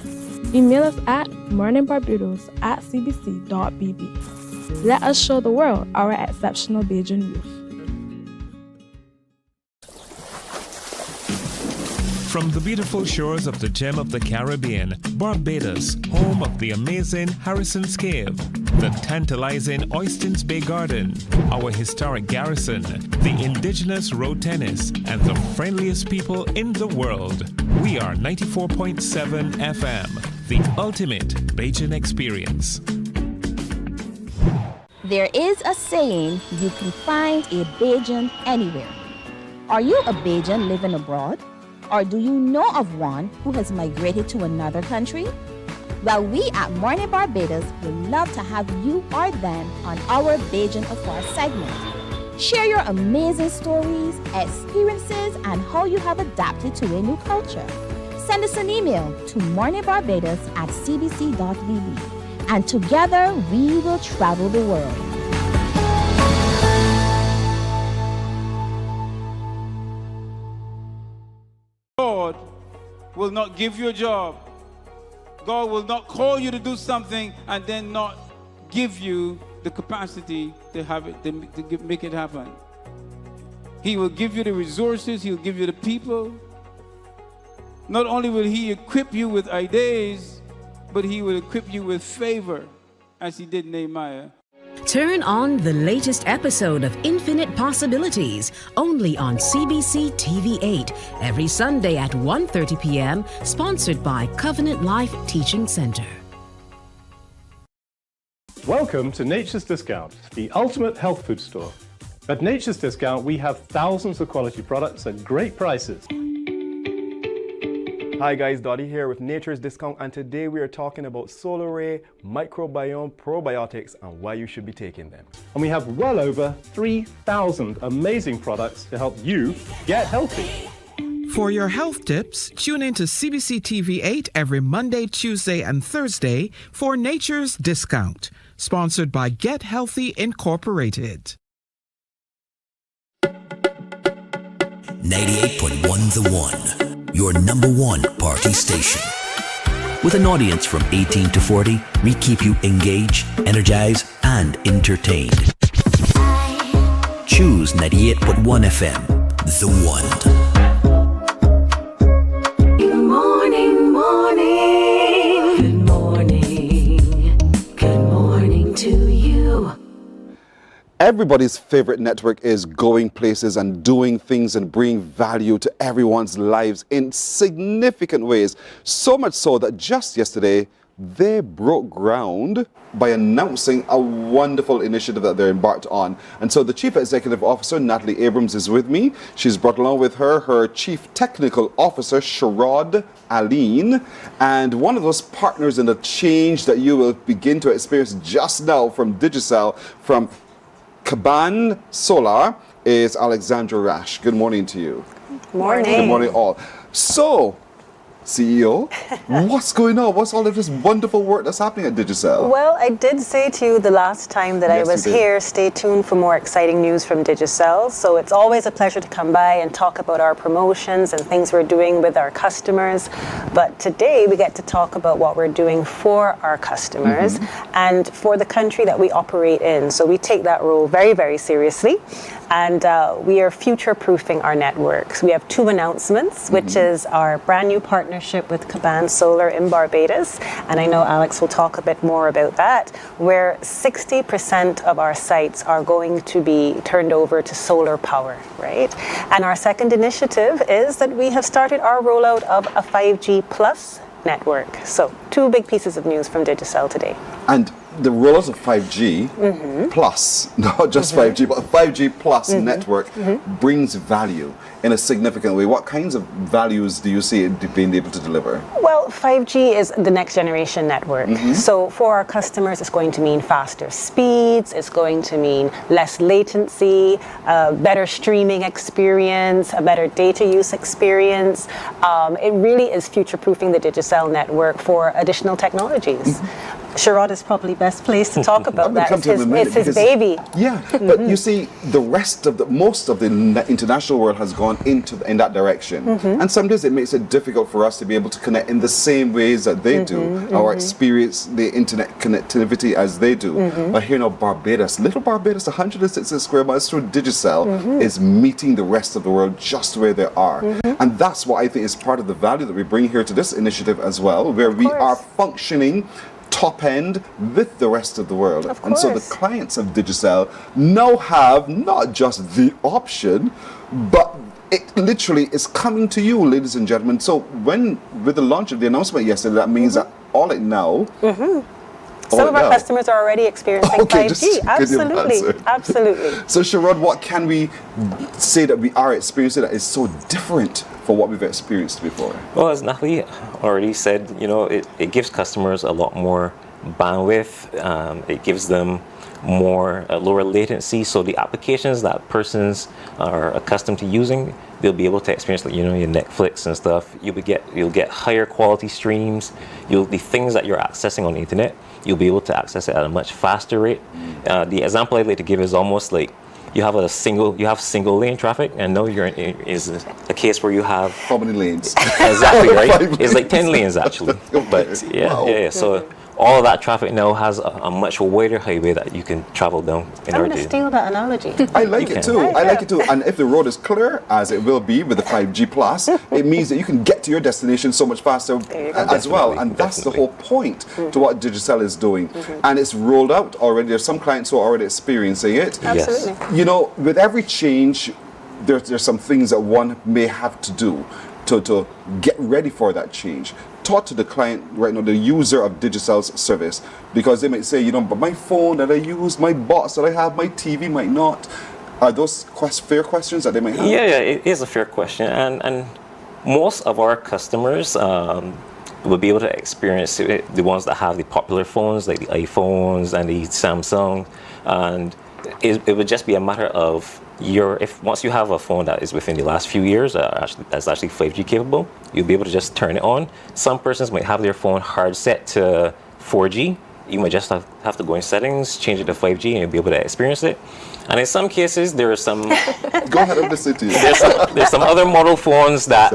email us at morninbarbados@cbc.bb. Let us show the world our exceptional Bajan youth. From the beautiful shores of the gem of the Caribbean, Barbados, home of the amazing Harrison's Cave, the tantalizing Oystins Bay Garden, our historic garrison, the indigenous road tennis, and the friendliest people in the world. We are 94.7 FM, the ultimate Bajan experience. There is a saying, you can find a Bajan anywhere. Are you a Bajan living abroad? Or do you know of one who has migrated to another country? Well, we at Mornin Barbados would love to have you or them on our Bajan Affair segment. Share your amazing stories, experiences, and how you have adapted to a new culture. Send us an email to morninbarbados@cbc.vb. And together we will travel the world. God will not give you a job. God will not call you to do something and then not give you the capacity to have it, to make it happen. He will give you the resources. He'll give you the people. Not only will he equip you with ideas, but he will equip you with favor, as he did Nehemiah. Turn on the latest episode of Infinite Possibilities, only on CBC TV8, every Sunday at 1:30 p.m., sponsored by Covenant Life Teaching Center. Welcome to Nature's Discount, the ultimate health food store. At Nature's Discount, we have thousands of quality products at great prices. Hi guys, Dottie here with Nature's Discount, and today we are talking about Solar Ray, microbiome, probiotics, and why you should be taking them. And we have well over 3,000 amazing products to help you get healthy. For your health tips, tune in to CBC TV8 every Monday, Tuesday, and Thursday for Nature's Discount, sponsored by Get Healthy Incorporated. 98.1 The One. Your number one party station. With an audience from 18 to 40, we keep you engaged, energized, and entertained. Choose 98.1 FM, The One. Good morning, morning. Good morning. Good morning to you. Everybody's favorite network is going places and doing things and bringing value to everyone's lives in significant ways. So much so that just yesterday, they broke ground by announcing a wonderful initiative that they're embarked on. And so the Chief Executive Officer, Natalie Abrams, is with me. She's brought along with her her Chief Technical Officer, Sherrod Aline, and one of those partners in the change that you will begin to experience just now from Digicel, from Caban Solar, is Alexandra Rash. Good morning to you. Morning. Good morning all. So, CEO, what's going on? What's all of this wonderful work that's happening at Digicel? Well, I did say to you the last time that Yes, I was you did. here, stay tuned for more exciting news from Digicel. So it's always a pleasure to come by and talk about our promotions and things we're doing with our customers. But today we get to talk about what we're doing for our customers and for the country that we operate in. So we take that role very, very seriously. And we are future-proofing our networks. We have two announcements, which is our brand new partnership with Caban Solar in Barbados. And I know Alex will talk a bit more about that, where 60% of our sites are going to be turned over to solar power, right? And our second initiative is that we have started our rollout of a 5G plus network. So two big pieces of news from Digicel today. And the rollout of 5G plus, not just 5G, but a 5G plus network brings value in a significant way. What kinds of values do you see it being able to deliver? Well, 5G is the next generation network. So for our customers, it's going to mean faster speeds, it's going to mean less latency, better streaming experience, a better data use experience. It really is future-proofing the Digicel network for additional technologies. Sherrod is probably best placed to talk about that. It's his baby. Yeah, but you see, the rest of most of the international world has gone in that direction, and some days it makes it difficult for us to be able to connect in the same ways that they do, or experience the internet connectivity as they do. But here now, Barbados, little Barbados, 160 square miles through Digicel, is meeting the rest of the world just where they are, and that's what I think is part of the value that we bring here to this initiative as well, where we are functioning top end with the rest of the world. And so the clients of Digicel now have not just the option, but it literally is coming to you, ladies and gentlemen. So with the launch of the announcement yesterday, that means that all it now Some of our customers are already experiencing 5G. Absolutely, absolutely. So Sharon, what can we say that we are experiencing that is so different for what we've experienced before? Well, as Natalie already said, it gives customers a lot more bandwidth. It gives them more lower latency, so the applications that persons are accustomed to using, they'll be able to experience, like, your Netflix and stuff. You'll get higher quality streams. The things that you're accessing on the internet, you'll be able to access it at a much faster rate. The example I'd like to give is almost like you have single lane traffic, and now you're is a case where you have how many lanes? Exactly, right? It's like 10 lanes actually. But yeah. So all of that traffic now has a much wider highway that you can travel down in I'm order going to to. steal that analogy. I like it too. I like it too. And if the road is clear, as it will be with the 5G plus, it means that you can get to your destination so much faster as well. And that's the whole point to what Digicel is doing. And it's rolled out already. There's some clients who are already experiencing it. Absolutely. With every change, there's some things that one may have to do to get ready for that change. Talk to the client right now, the user of Digicel's service, because they might say, but my phone that I use, my box that I have, my TV might not. Are those fair questions that they might have? Yeah, it is a fair question, and most of our customers will be able to experience it, the ones that have the popular phones like the iPhones and the Samsung, and it would just be a matter of once you have a phone that is within the last few years that's actually 5G capable, you'll be able to just turn it on. Some persons might have their phone hard set to 4G. You might just have to go in settings, change it to 5G, and you'll be able to experience it. And in some cases, there are some. Go ahead, I'm listening to you. There's some other model phones that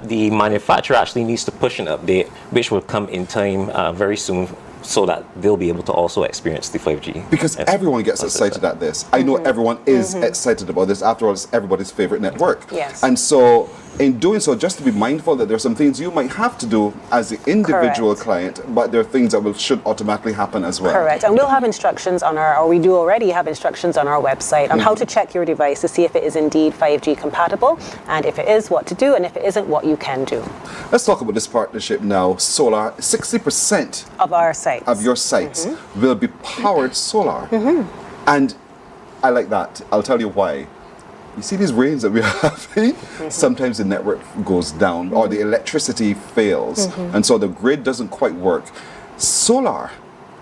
the manufacturer actually needs to push an update, which will come in time very soon, so that they'll be able to also experience the 5G. Because everyone gets excited at this. I know everyone is excited about this. After all, it's everybody's favorite network. Yes. And so, in doing so, just to be mindful that there are some things you might have to do as the individual client, but there are things that should automatically happen as well. Correct. And we'll have instructions we do already have instructions on our website on how to check your device to see if it is indeed 5G compatible, and if it is, what to do, and if it isn't, what you can do. Let's talk about this partnership now. Solar, 60% of our sites, of your sites will be powered solar. And I like that. I'll tell you why. You see these rains that we're having? Sometimes the network goes down or the electricity fails, and so the grid doesn't quite work. Solar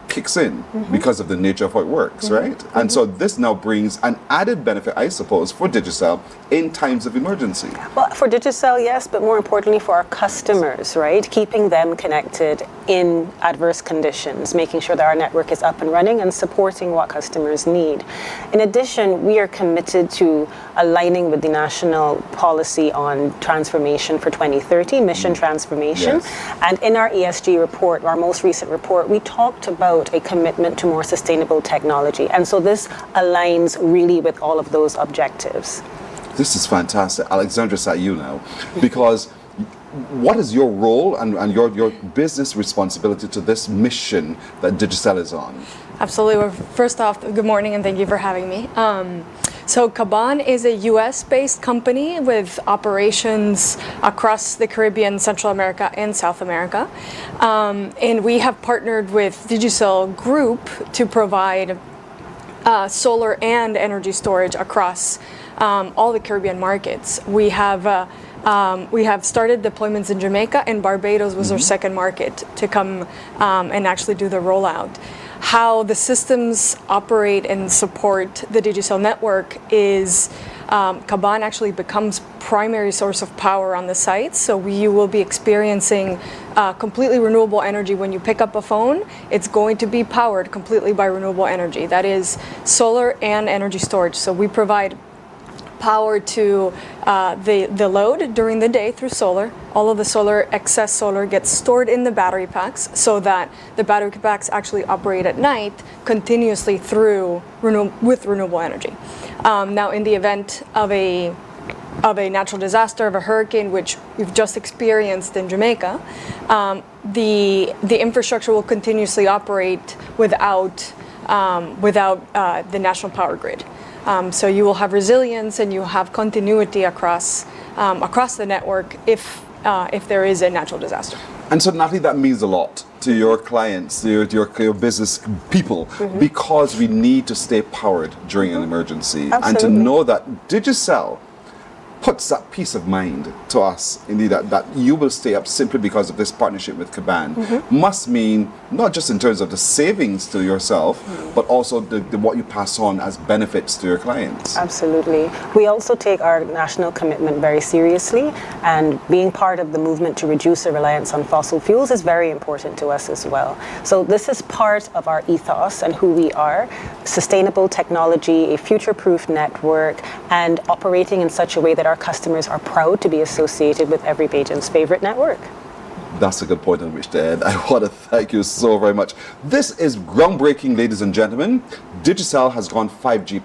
kicks in because of the nature of how it works, right? And so this now brings an added benefit, I suppose, for Digicel in times of emergency. Well, for Digicel, yes, but more importantly for our customers, right? Keeping them connected in adverse conditions, making sure that our network is up and running and supporting what customers need. In addition, we are committed to aligning with the national policy on transformation for 2030, mission transformation. And in our ESG report, our most recent report, we talked about a commitment to more sustainable technology. And so this aligns really with all of those objectives. This is fantastic. Alexandra, it's at you now, because what is your role and your business responsibility to this mission that Digicel is on? Absolutely. Well, first off, good morning and thank you for having me. So Caban is a US-based company with operations across the Caribbean, Central America, and South America. And we have partnered with Digicel Group to provide solar and energy storage across all the Caribbean markets. We have started deployments in Jamaica, and Barbados was our second market to come and actually do the rollout. How the systems operate and support the Digicel network is Caban actually becomes primary source of power on the site. So you will be experiencing completely renewable energy when you pick up a phone. It's going to be powered completely by renewable energy. That is solar and energy storage. So we provide power to the load during the day through solar. All of the excess solar gets stored in the battery packs so that the battery packs actually operate at night continuously with renewable energy. Now, in the event of a natural disaster, of a hurricane, which we've just experienced in Jamaica, the infrastructure will continuously operate without the national power grid. So you will have resilience and you have continuity across the network if there is a natural disaster. And so, Natalie, that means a lot to your clients, to your business people, because we need to stay powered during an emergency. Absolutely. And to know that Digicel puts that peace of mind to us, indeed, that you will stay up simply because of this partnership with Caban, must mean not just in terms of the savings to yourself, but also the what you pass on as benefits to your clients. Absolutely. We also take our national commitment very seriously, and being part of the movement to reduce the reliance on fossil fuels is very important to us as well. So this is part of our ethos and who we are: sustainable technology, a future-proof network, and operating in such a way that our customers are proud to be associated with every Bajan's favorite network. That's a good point on which to end. I want to thank you so very much. This is groundbreaking, ladies and gentlemen. Digicel has gone 5G+.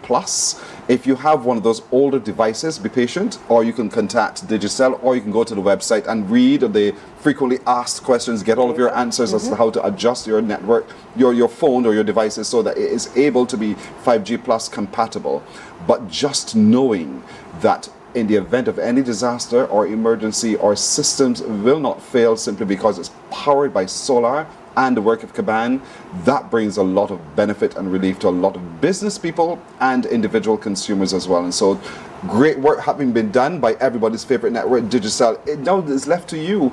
If you have one of those older devices, be patient, or you can contact Digicel, or you can go to the website and read the frequently asked questions, get all of your answers as to how to adjust your network, your phone or your devices so that it is able to be 5G+ compatible. But just knowing that in the event of any disaster or emergency, our systems will not fail simply because it's powered by solar and the work of Caban, that brings a lot of benefit and relief to a lot of business people and individual consumers as well. And so great work having been done by everybody's favorite network, Digicel. It now is left to you.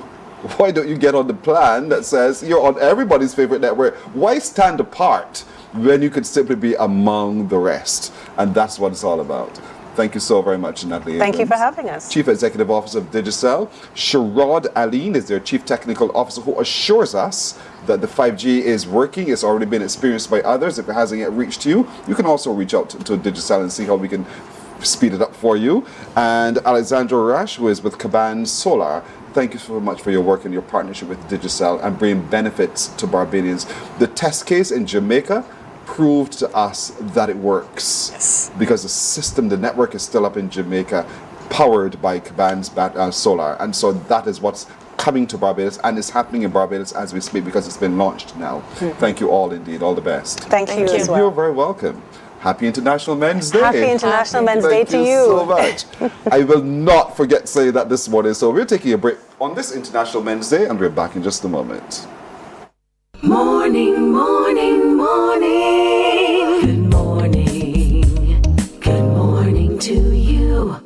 Why don't you get on the plan that says you're on everybody's favorite network? Why stand apart when you could simply be among the rest? And that's what it's all about. Thank you so very much, Natalie. Thank you for having us. Chief Executive Officer of Digicel. Sharad Aline is their Chief Technical Officer, who assures us that the 5G is working. It's already been experienced by others. If it hasn't yet reached you, you can also reach out to Digicel and see how we can speed it up for you. And Alexandra Rash, who is with Caban Solar. Thank you so much for your work and your partnership with Digicel and bringing benefits to Barbadians. The test case in Jamaica proved to us that it works. Yes. Because the system, the network is still up in Jamaica, powered by Caban's solar. And so that is what's coming to Barbados, and it's happening in Barbados as we speak because it's been launched now. Thank you all indeed. All the best. Thank you as well. You're very welcome. Happy International Men's Day. Happy International Men's Day to Thank you. so much. I will not forget saying that this morning. So we're taking a break on this International Men's Day, and we're back in just a moment. Morning, morning, morning. Good morning. Good morning to you.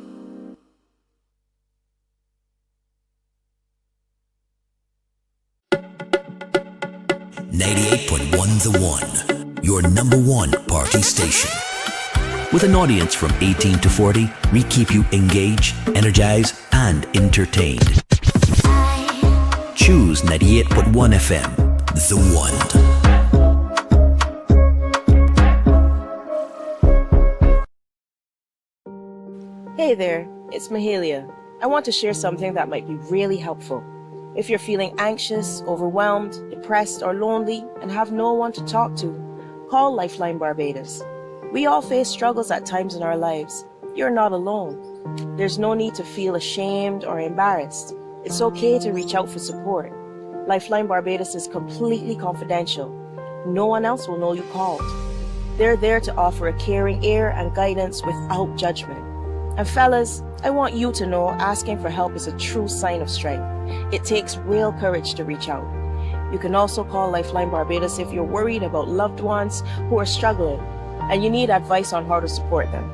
The One, your number one party station. With an audience from 18 to 40, we keep you engaged, energized, and entertained. Choose 98.1 FM, The One. Hey there, it's Mahalia. I want to share something that might be really helpful. If you're feeling anxious, overwhelmed, depressed, or lonely and have no one to talk to, call Lifeline Barbados. We all face struggles at times in our lives. You're not alone. There's no need to feel ashamed or embarrassed. It's okay to reach out for support. Lifeline Barbados is completely confidential. No one else will know you called. They're there to offer a caring ear and guidance without judgment. And fellas, I want you to know asking for help is a true sign of strength. It takes real courage to reach out. You can also call Lifeline Barbados if you're worried about loved ones who are struggling and you need advice on how to support them.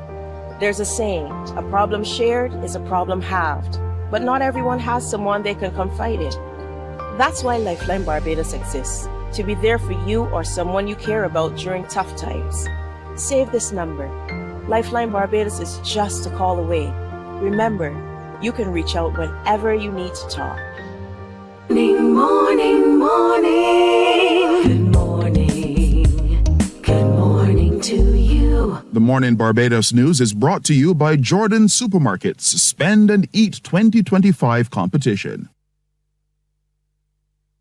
There's a saying, a problem shared is a problem halved, but not everyone has someone they can confide in. That's why Lifeline Barbados exists, to be there for you or someone you care about during tough times. Save this number. Lifeline Barbados is just a call away. Remember, you can reach out whenever you need to talk. Morning, morning, morning. Good morning. Good morning to you. The Mornin Barbados News is brought to you by Jordan Supermarkets Spend and Eat 2025 competition.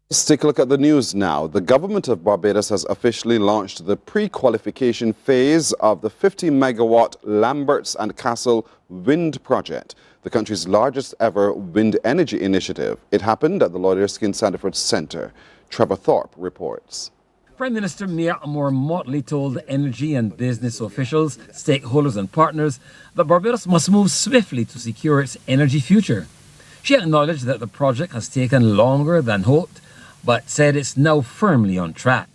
Let's take a look at the news now. The government of Barbados has officially launched the pre-qualification phase of the 50-megawatt Lamberts and Castle wind project, the country's largest ever wind energy initiative. It happened at the Lord Erskine Sandiford Centre. Trevor Thorpe reports. Prime Minister Mia Moore Motley told energy and business officials, stakeholders and partners that Barbados must move swiftly to secure its energy future. She acknowledged that the project has taken longer than hoped, but said it's now firmly on track.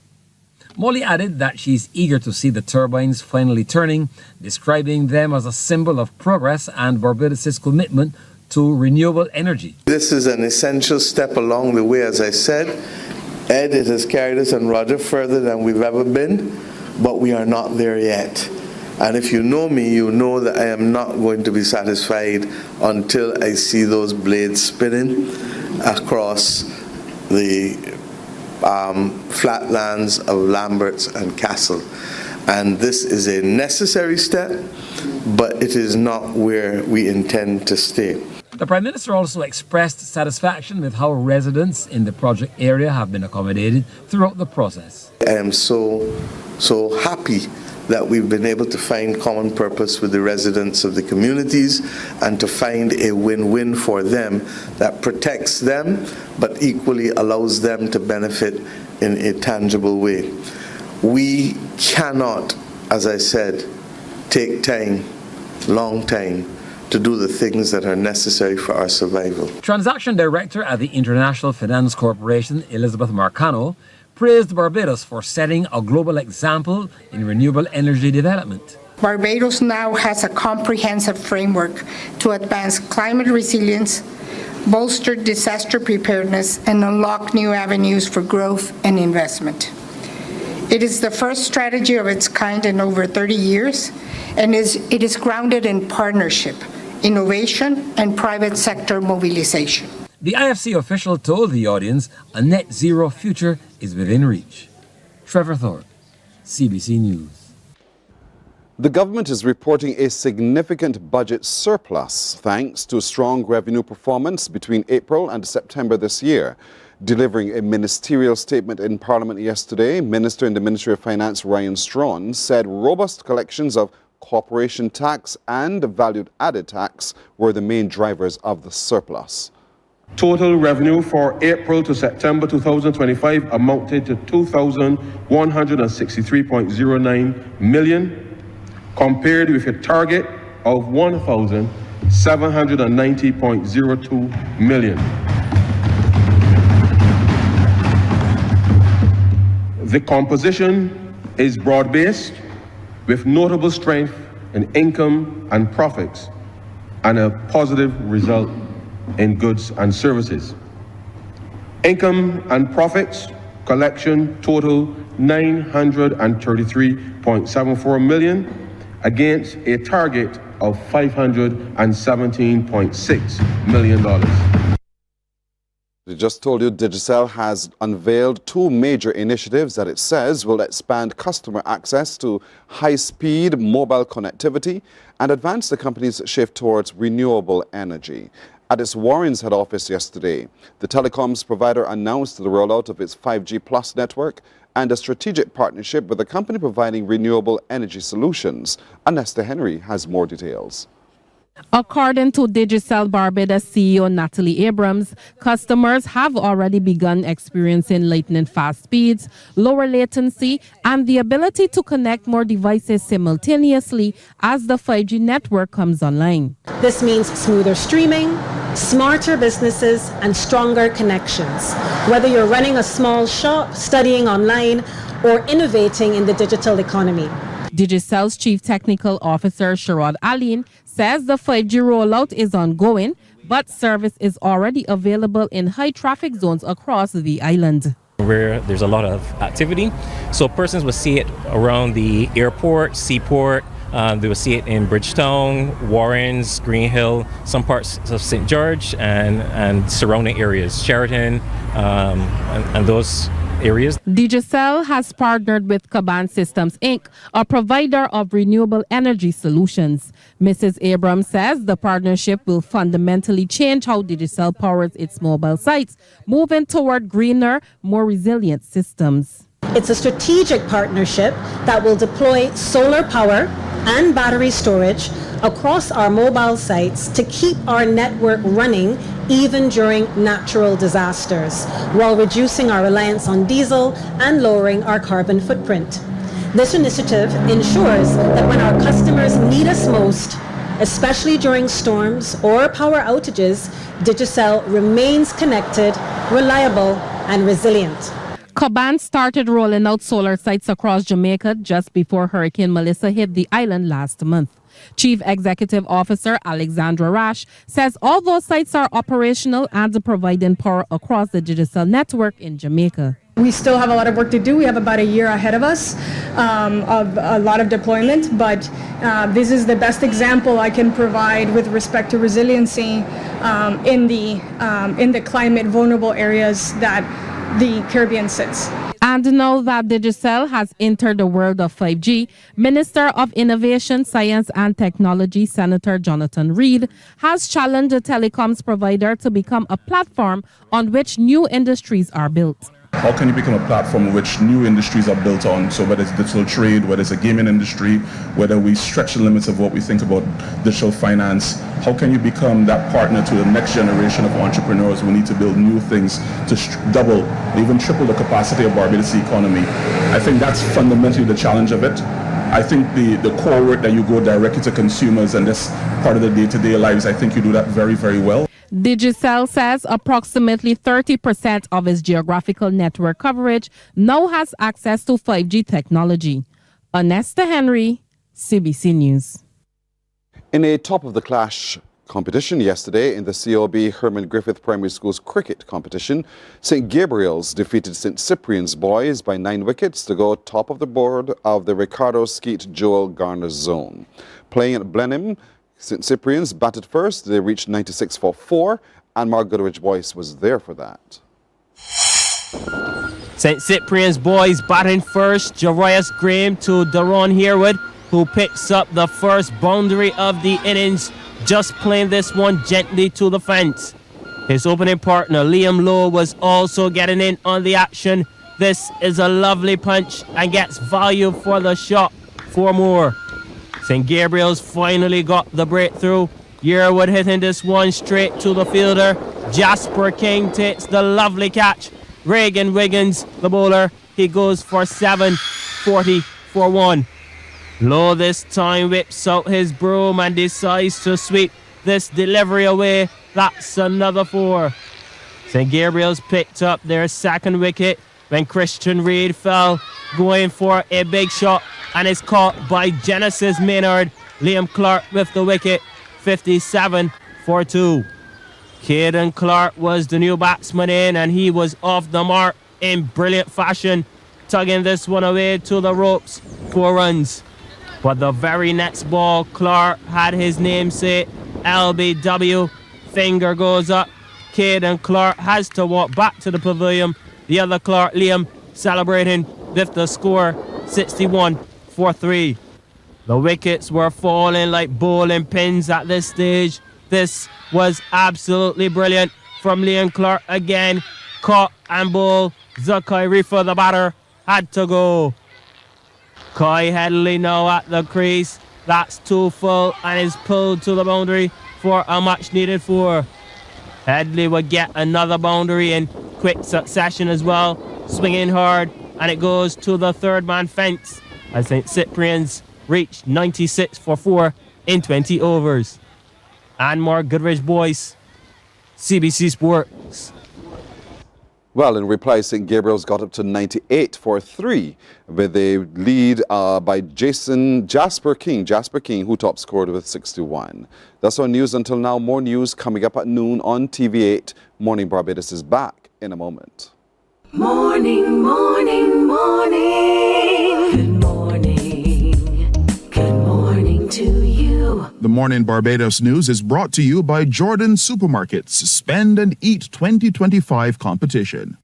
Molly added that she's eager to see the turbines finally turning, describing them as a symbol of progress and Barbados' commitment to renewable energy. This is an essential step along the way, as I said. Ed, it has carried us and Roger further than we've ever been, but we are not there yet. And if you know me, you know that I am not going to be satisfied until I see those blades spinning across the flatlands of Lamberts and Castle. And this is a necessary step, but it is not where we intend to stay. The Prime Minister also expressed satisfaction with how residents in the project area have been accommodated throughout the process. I am so happy that we've been able to find common purpose with the residents of the communities and to find a win-win for them that protects them but equally allows them to benefit in a tangible way. We cannot, as I said, take time, long time, to do the things that are necessary for our survival. Transaction Director at the International Finance Corporation, Elizabeth Marcano, praised Barbados for setting a global example in renewable energy development. Barbados now has a comprehensive framework to advance climate resilience, bolster disaster preparedness, and unlock new avenues for growth and investment. It is the first strategy of its kind in over 30 years, and it is grounded in partnership, innovation, and private sector mobilization. The IFC official told the audience a net zero future is within reach. Trevor Thorpe, CBC News. The government is reporting a significant budget surplus thanks to strong revenue performance between April and September this year. Delivering a ministerial statement in Parliament yesterday, Minister in the Ministry of Finance Ryan Strawn said robust collections of corporation tax and valued added tax were the main drivers of the surplus. Total revenue for April to September 2025 amounted to 2,163.09 million, compared with a target of 1,790.02 million. The composition is broad-based, with notable strength in income and profits, and a positive result in goods and services. Income and profits collection total 933.74 million against a target of $517.6 million. I just told you Digicel has unveiled two major initiatives that it says will expand customer access to high-speed mobile connectivity and advance the company's shift towards renewable energy. At its Warren's head office yesterday, the telecoms provider announced the rollout of its 5G Plus network and a strategic partnership with a company providing renewable energy solutions. Anesta Henry has more details. According to Digicel Barbados CEO Natalie Abrams, customers have already begun experiencing lightning fast speeds, lower latency, and the ability to connect more devices simultaneously as the 5G network comes online. This means smoother streaming, smarter businesses, and stronger connections. Whether you're running a small shop, studying online, or innovating in the digital economy. Digicel's Chief Technical Officer Sharad Aline says the 5G rollout is ongoing, but service is already available in high traffic zones across the island. Where there's a lot of activity, so persons will see it around the airport, seaport. They will see it in Bridgetown, Warrens, Green Hill, some parts of St. George, and surrounding areas, Sheraton, and those areas. Digicel has partnered with Caban Systems Inc., a provider of renewable energy solutions. Mrs. Abrams says the partnership will fundamentally change how Digicel powers its mobile sites, moving toward greener, more resilient systems. It's a strategic partnership that will deploy solar power and battery storage across our mobile sites to keep our network running even during natural disasters, while reducing our reliance on diesel and lowering our carbon footprint. This initiative ensures that when our customers need us most, especially during storms or power outages, Digicel remains connected, reliable, and resilient. Caban started rolling out solar sites across Jamaica just before Hurricane Melissa hit the island last month. Chief Executive Officer Alexandra Rash says all those sites are operational and providing power across the Digicel network in Jamaica. We still have a lot of work to do. We have about a year ahead of us of a lot of deployment, but this is the best example I can provide with respect to resiliency in the climate vulnerable areas that the Caribbean sits. And now that Digicel has entered the world of 5G, Minister of Innovation, Science and Technology, Senator Jonathan Reed, has challenged the telecoms provider to become a platform on which new industries are built. How can you become a platform in which new industries are built on? So whether it's digital trade, whether it's a gaming industry, whether we stretch the limits of what we think about digital finance, how can you become that partner to the next generation of entrepreneurs who need to build new things to double, even triple the capacity of Barbados' economy? I think that's fundamentally the challenge of it. I think the core work that you go directly to consumers and this part of the day-to-day lives, I think you do that very, very well. Digicel says approximately 30% of its geographical network coverage now has access to 5G technology. Onesta Henry, CBC News. In a top-of-the-class competition yesterday in the COB Herman Griffith Primary School's cricket competition, St. Gabriel's defeated St. Cyprian's boys by 9 wickets to go top of the board of the Ricardo Skeet Joel Garner zone. Playing at Blenheim, St. Cyprian's batted first. They reached 96 for 4, and Mark Goodrich Boyce was there for that. St. Cyprian's boys batting first. Jarius Graham to Daron Herwood, who picks up the first boundary of the innings, just playing this one gently to the fence. His opening partner, Liam Lowe, was also getting in on the action. This is a lovely punch and gets value for the shot. 4 more. St. Gabriel's finally got the breakthrough. Yearwood hitting this one straight to the fielder. Jasper King takes the lovely catch. Reagan Wiggins, the bowler, he goes for 7, 40 for 1. Lowe this time whips out his broom and decides to sweep this delivery away. That's another 4. St. Gabriel's picked up their second wicket when Christian Reid fell, going for a big shot, and is caught by Genesis Maynard. Liam Clark with the wicket, 57 for 2. Caden Clark was the new batsman in, and he was off the mark in brilliant fashion, tugging this one away to the ropes, 4 runs. But the very next ball, Clark had his namesake, LBW. Finger goes up. Caden Clark has to walk back to the pavilion. The other Clark, Liam, celebrating with the score, 61 for 3. The wickets were falling like bowling pins at this stage. This was absolutely brilliant from Liam Clark again. Caught and bowled. Zakai Rifa, the batter, had to go. Kai Headley now at the crease. That's 2 full and is pulled to the boundary for a much needed 4. Headley would get another boundary in quick succession as well. Swinging hard, and it goes to the third man fence as St. Cyprian's reached 96 for 4 in 20 overs. And Mark Goodrich Boyce, CBC Sports. Well, in reply, St. Gabriel's got up to 98 for 3 with a lead by Jasper King, who top scored with 61. That's our news until now. More news coming up at noon on TV8. Morning Barbados is back in a moment. Morning, morning, morning. Good morning. Good morning to you. The Morning Barbados news is brought to you by Jordan Supermarkets Spend and Eat 2025 competition.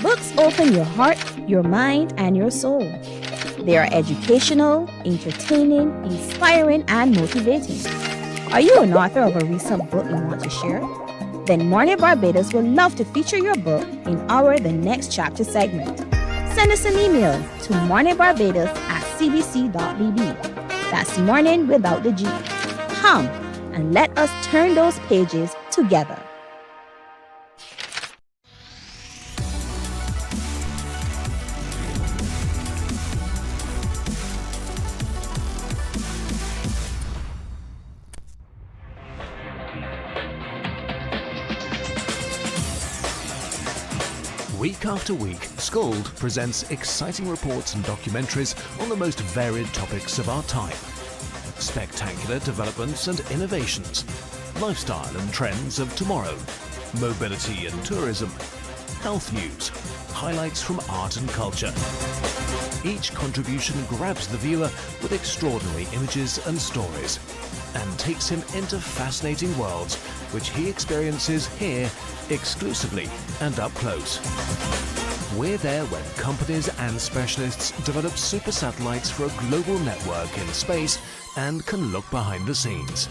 Books open your heart, your mind, and your soul. They are educational, entertaining, inspiring, and motivating. Are you an author of a recent book you want to share? Then Mornin Barbados would love to feature your book in our The Next Chapter segment. Send us an email to morninbarbados@cbc.bb. That's morning without the G. Come and let us turn those pages together. Week after week, Scold presents exciting reports and documentaries on the most varied topics of our time. Spectacular developments and innovations, lifestyle and trends of tomorrow, mobility and tourism, health news, highlights from art and culture. Each contribution grabs the viewer with extraordinary images and stories and takes him into fascinating worlds which he experiences here exclusively and up close. We're there when companies and specialists develop super satellites for a global network in space and can look behind the scenes.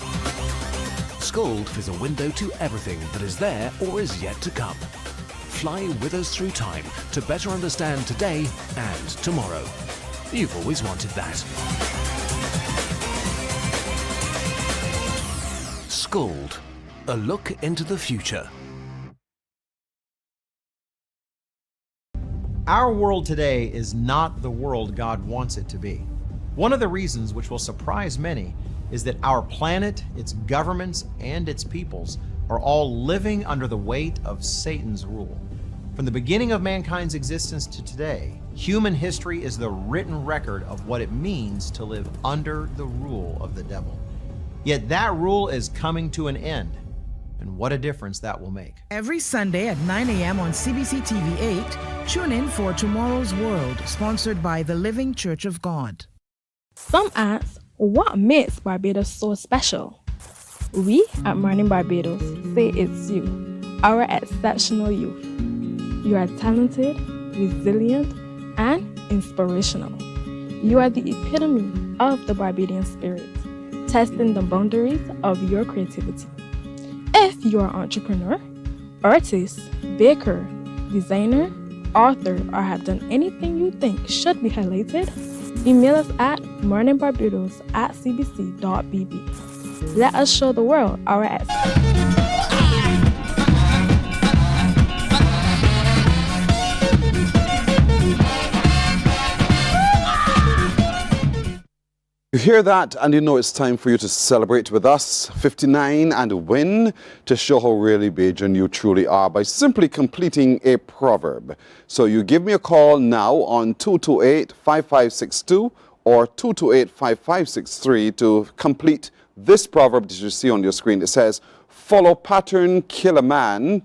Scold is a window to everything that is there or is yet to come. Fly with us through time to better understand today and tomorrow. You've always wanted that. Scold, a look into the future. Our world today is not the world God wants it to be. One of the reasons, which will surprise many, is that our planet, its governments, and its peoples are all living under the weight of Satan's rule. From the beginning of mankind's existence to today, human history is the written record of what it means to live under the rule of the devil. Yet that rule is coming to an end, and what a difference that will make. Every Sunday at 9 a.m. on CBC TV 8, tune in for Tomorrow's World, sponsored by the Living Church of God. Some ask, what makes Barbados so special? We at Mornin Barbados say it's you, our exceptional youth. You are talented, resilient, and inspirational. You are the epitome of the Barbadian spirit, testing the boundaries of your creativity. If you are an entrepreneur, artist, baker, designer, author, or have done anything you think should be highlighted, email us at morninbarbados@cbc.bb. Let us show the world our excellence. You hear that and you know it's time for you to celebrate with us 59 and win to show how really Bajan you truly are by simply completing a proverb. So you give me a call now on 228-5562 or 228-5563 to complete this proverb that you see on your screen. It says, follow pattern, kill a man.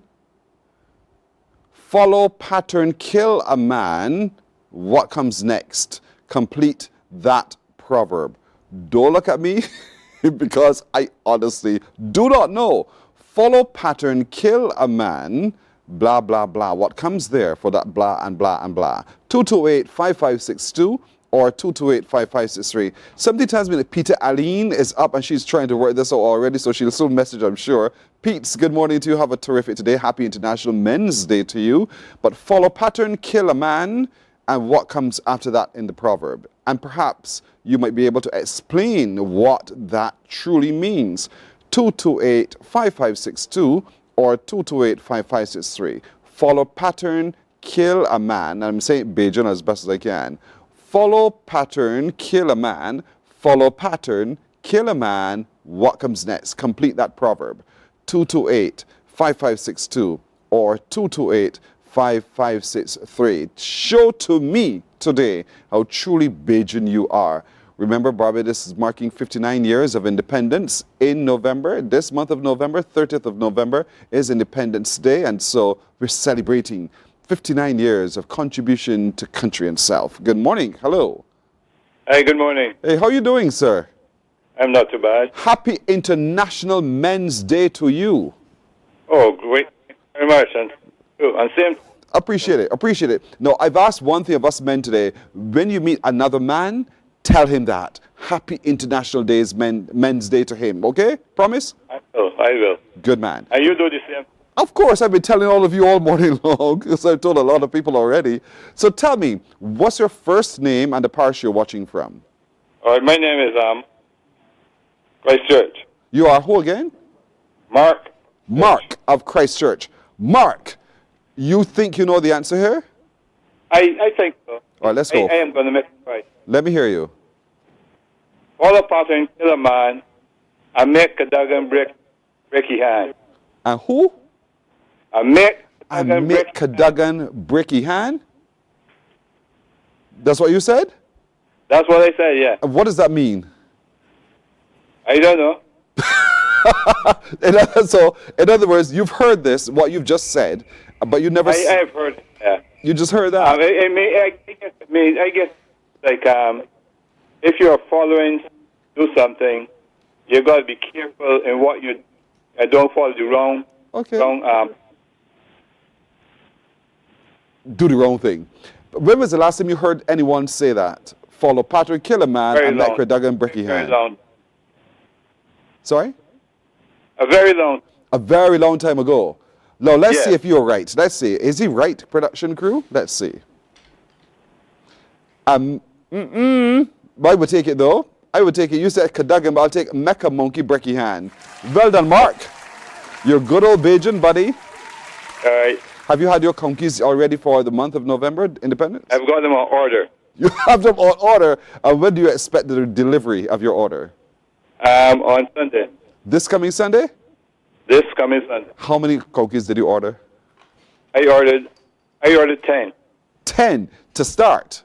Follow pattern, kill a man. What comes next? Complete that proverb. Don't look at me because I honestly do not know. Follow pattern, kill a man, blah, blah, blah. What comes there for that blah and blah and blah? 228-5562 or 228-5563. Somebody tells me that Peter Aline is up and she's trying to work this out already, so she'll soon message, I'm sure. Pete, good morning to you. Have a terrific day. Happy International Men's Day to you. But follow pattern, kill a man, and what comes after that in the proverb. And perhaps you might be able to explain what that truly means. 228-5562 or 228-5563. Follow pattern, kill a man. And I'm saying Bajan as best as I can. Follow pattern, kill a man. Follow pattern, kill a man. What comes next? Complete that proverb. 228-5562 or 228-5563. Show to me today how truly Bajan you are. Remember, Barbados is marking 59 years of independence in November. This month of November, 30th of November, is Independence Day, and so we're celebrating 59 years of contribution to country and self. Good morning. Hello. Hey, good morning. Hey, how are you doing, sir? I'm not too bad. Happy International Men's Day to you. Oh, great. Very much. And same. Appreciate it. Appreciate it. No, I've asked one thing of us men today. When you meet another man, tell him that. Happy International Men's Day to him. Okay? Promise? I will. Good man. And you do the same. Of course, I've been telling all of you all morning long because I've told a lot of people already. So tell me, what's your first name and the parish you're watching from? All right, my name is Christchurch. You are who again? Mark. Mark of Christchurch. Mark, you think you know the answer here? I think so. All right, let's go. I am going to make it right. Let me hear you. Follow pattern, kill a man, and make a dog break his hand. And who? And make And make Cadogan Bricky hand? That's what you said? That's what I said, yeah. What does that mean? I don't know. So, in other words, you've heard this, what you've just said, but you never... I've heard it, yeah. You just heard that? I guess, like, if you're following, do something, you got to be careful in what you don't follow the wrong... Do the wrong thing. When was the last time you heard anyone say that? Follow Patrick Killerman and make Cadogan Bricky hand? Very long. Sorry? A very long. A very long time ago. Now, let's Yeah. see if you're right. Let's see. Is he right, production crew? Let's see. I would take it, though. I would take it. You said Cadogan, but I'll take Mecca Monkey Bricky hand. Well done, Mark. You're good old Bajan, buddy. All right. Have you had your conkeys already for the month of November, Independence? I've got them on order. You have them on order. And when do you expect the delivery of your order? On Sunday. This coming Sunday? This coming Sunday. How many conkeys did you order? I ordered 10. 10 to start?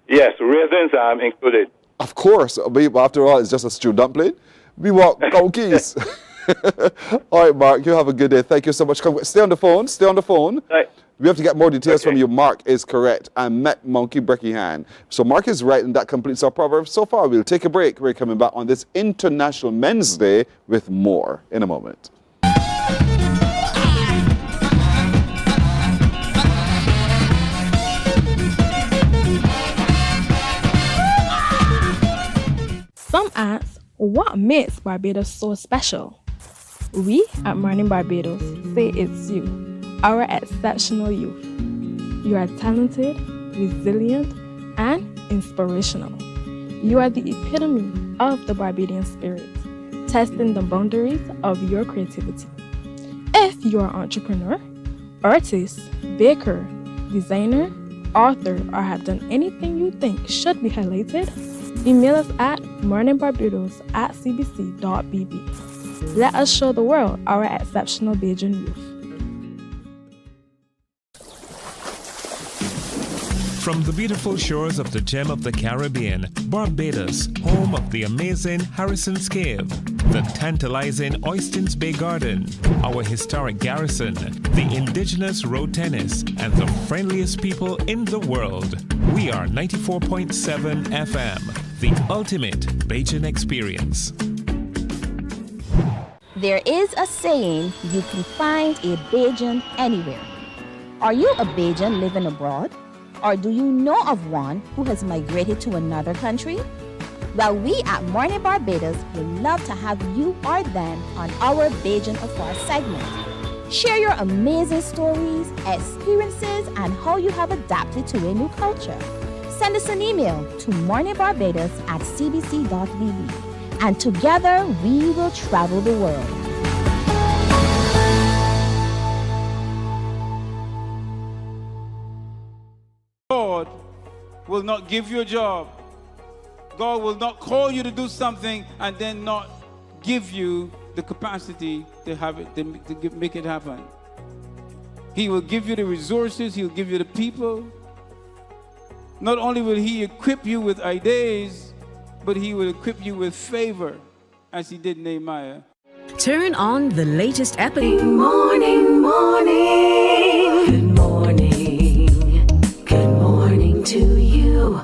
Yes, raisins included. Of course. After all, it's just a stew dumpling. We want conkeys. All right, Mark, you have a good day. Thank you so much. Stay on the phone. Stay on the phone. Right. We have to get more details from you. Mark is correct. And met Monkey Bricky hand. So Mark is right, and that completes our proverb so far. We'll take a break. We're coming back on this International Men's Day with more in a moment. Some ask, what makes Barbados so special? We at Mornin Barbados say it's you, our exceptional youth. You are talented, resilient, and inspirational. You are the epitome of the Barbadian spirit, testing the boundaries of your creativity. If you are an entrepreneur, artist, baker, designer, author, or have done anything you think should be highlighted, email us at morninbarbados@cbc.bb. Let us show the world our exceptional Bajan youth. From the beautiful shores of the gem of the Caribbean, Barbados, home of the amazing Harrison's Cave, the tantalizing Oystins Bay Garden, our historic garrison, the indigenous road tennis, and the friendliest people in the world. We are 94.7 FM, the ultimate Bajan experience. There is a saying, you can find a Bajan anywhere. Are you a Bajan living abroad? Or do you know of one who has migrated to another country? Well, we at Mornin Barbados would love to have you or them on our Bajan Afar segment. Share your amazing stories, experiences, and how you have adapted to a new culture. Send us an email to morninbarbados@cbc.bb. And together we will travel the world. God will not give you a job. God will not call you to do something and then not give you the capacity to have it, to make it happen. He will give you the resources, he'll give you the people. Not only will he equip you with ideas, but he will equip you with favor, as he did Nehemiah. Turn on the latest episode. Morning, morning. Good morning. Good morning to you.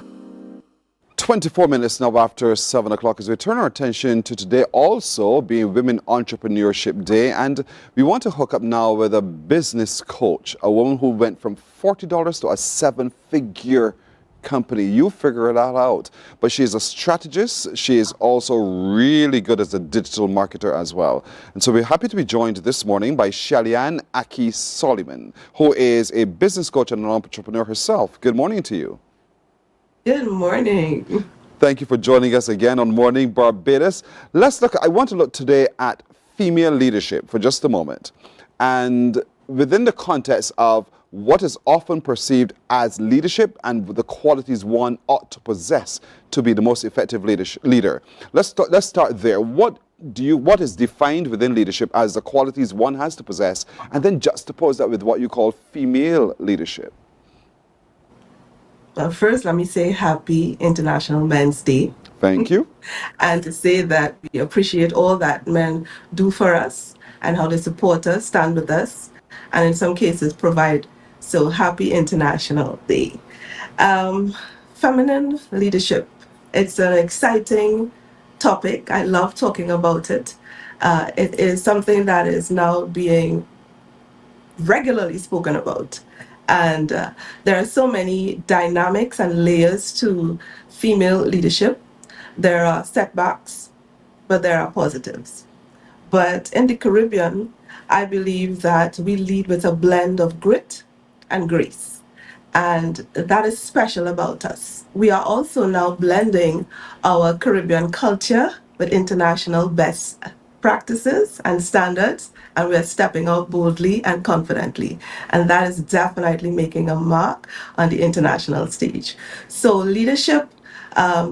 24 minutes now after 7 o'clock as we turn our attention to today also being Women Entrepreneurship Day. And we want to hook up now with a business coach, a woman who went from $40 to a 7-figure company. You figure that out. But she is a strategist. She is also really good as a digital marketer as well. And so we're happy to be joined this morning by Shalianne Aki Soliman, who is a business coach and an entrepreneur herself. Good morning to you. Good morning. Thank you for joining us again on Morning Barbados. I want to look today at female leadership for just a moment. And within the context of what is often perceived as leadership and the qualities one ought to possess to be the most effective leader. Let's start there. What what is defined within leadership as the qualities one has to possess, and then juxtapose that with what you call female leadership? Well, first, let me say Happy International Men's Day. Thank you. And to say that we appreciate all that men do for us and how they support us, stand with us, and in some cases provide. So happy International Day. Feminine leadership. It's an exciting topic. I love talking about it. It is something that is now being regularly spoken about. And there are so many dynamics and layers to female leadership. There are setbacks, but there are positives. But in the Caribbean, I believe that we lead with a blend of grit and grace. And that is special about us. We are also now blending our Caribbean culture with international best practices and standards, and we're stepping out boldly and confidently. And that is definitely making a mark on the international stage. So leadership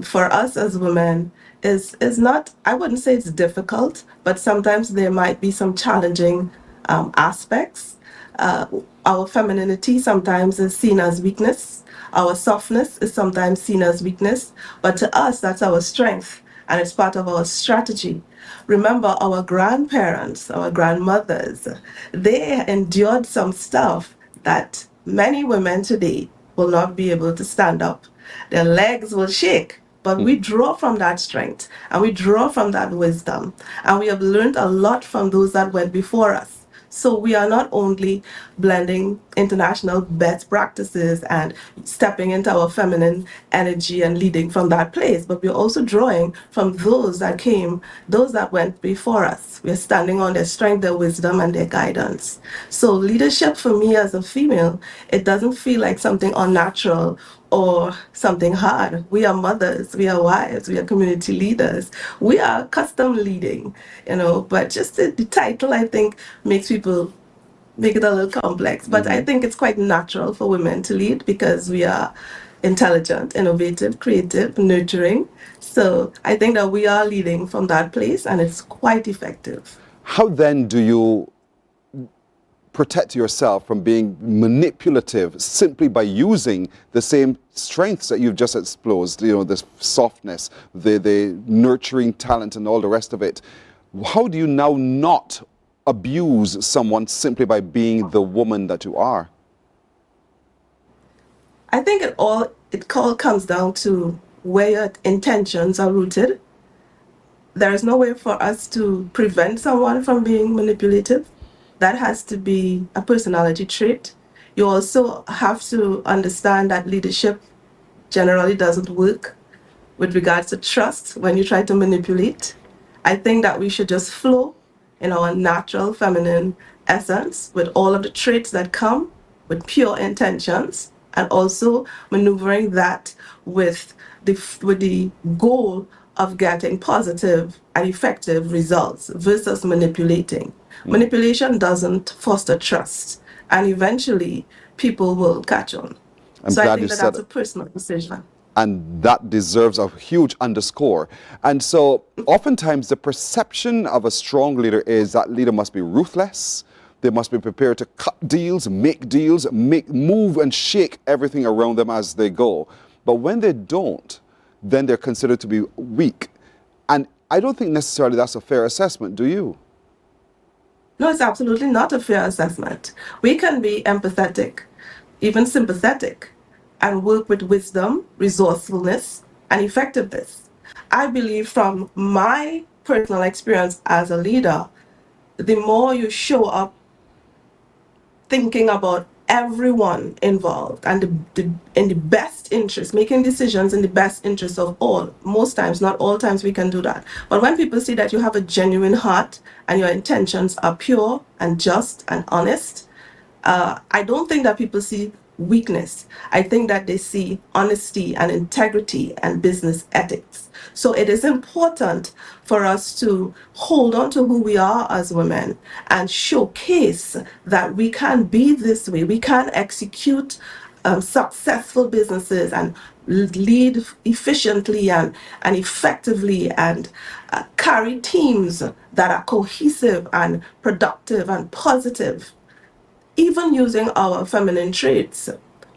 for us as women is not, I wouldn't say it's difficult, but sometimes there might be some challenging aspects. Our femininity sometimes is seen as weakness. Our softness is sometimes seen as weakness, but to us, that's our strength, and it's part of our strategy. Remember, our grandparents, our grandmothers, they endured some stuff that many women today will not be able to stand up. Their legs will shake, but we draw from that strength, and we draw from that wisdom, and we have learned a lot from those that went before us. So we are not only blending international best practices and stepping into our feminine energy and leading from that place, but we're also drawing from those that came, those that went before us. We're standing on their strength, their wisdom, and their guidance. So leadership for me as a female, it doesn't feel like something unnatural or something hard. We are mothers, we are wives, we are community leaders. We are custom leading, but just the title, I think, makes people make it a little complex. But I think it's quite natural for women to lead because we are intelligent, innovative, creative, nurturing. So I think that we are leading from that place, and it's quite effective. How then do you protect yourself from being manipulative simply by using the same strengths that you've just exposed, this softness, the nurturing talent and all the rest of it? How do you now not abuse someone simply by being the woman that you are? I think it all comes down to where your intentions are rooted. There is no way for us to prevent someone from being manipulative. That has to be a personality trait. You also have to understand that leadership generally doesn't work with regards to trust when you try to manipulate. I think that we should just flow in our natural feminine essence with all of the traits that come with pure intentions, and also maneuvering that with the goal of getting positive and effective results versus manipulating. Manipulation doesn't foster trust, and eventually people will catch on. So I think that's a personal decision. And that deserves a huge underscore. And so oftentimes the perception of a strong leader is that leader must be ruthless. They must be prepared to cut deals, move and shake everything around them as they go. But when they don't, then they're considered to be weak. And I don't think necessarily that's a fair assessment, do you? No, it's absolutely not a fair assessment. We can be empathetic, even sympathetic, and work with wisdom, resourcefulness, and effectiveness. I believe from my personal experience as a leader, the more you show up thinking about everyone involved and in the best interest, making decisions in the best interest of all. Most times, not all times we can do that. But when people see that you have a genuine heart and your intentions are pure and just and honest, I don't think that people see weakness. I think that they see honesty and integrity and business ethics. So it is important for us to hold on to who we are as women and showcase that we can be this way. We can execute successful businesses and lead efficiently and effectively and carry teams that are cohesive and productive and positive, even using our feminine traits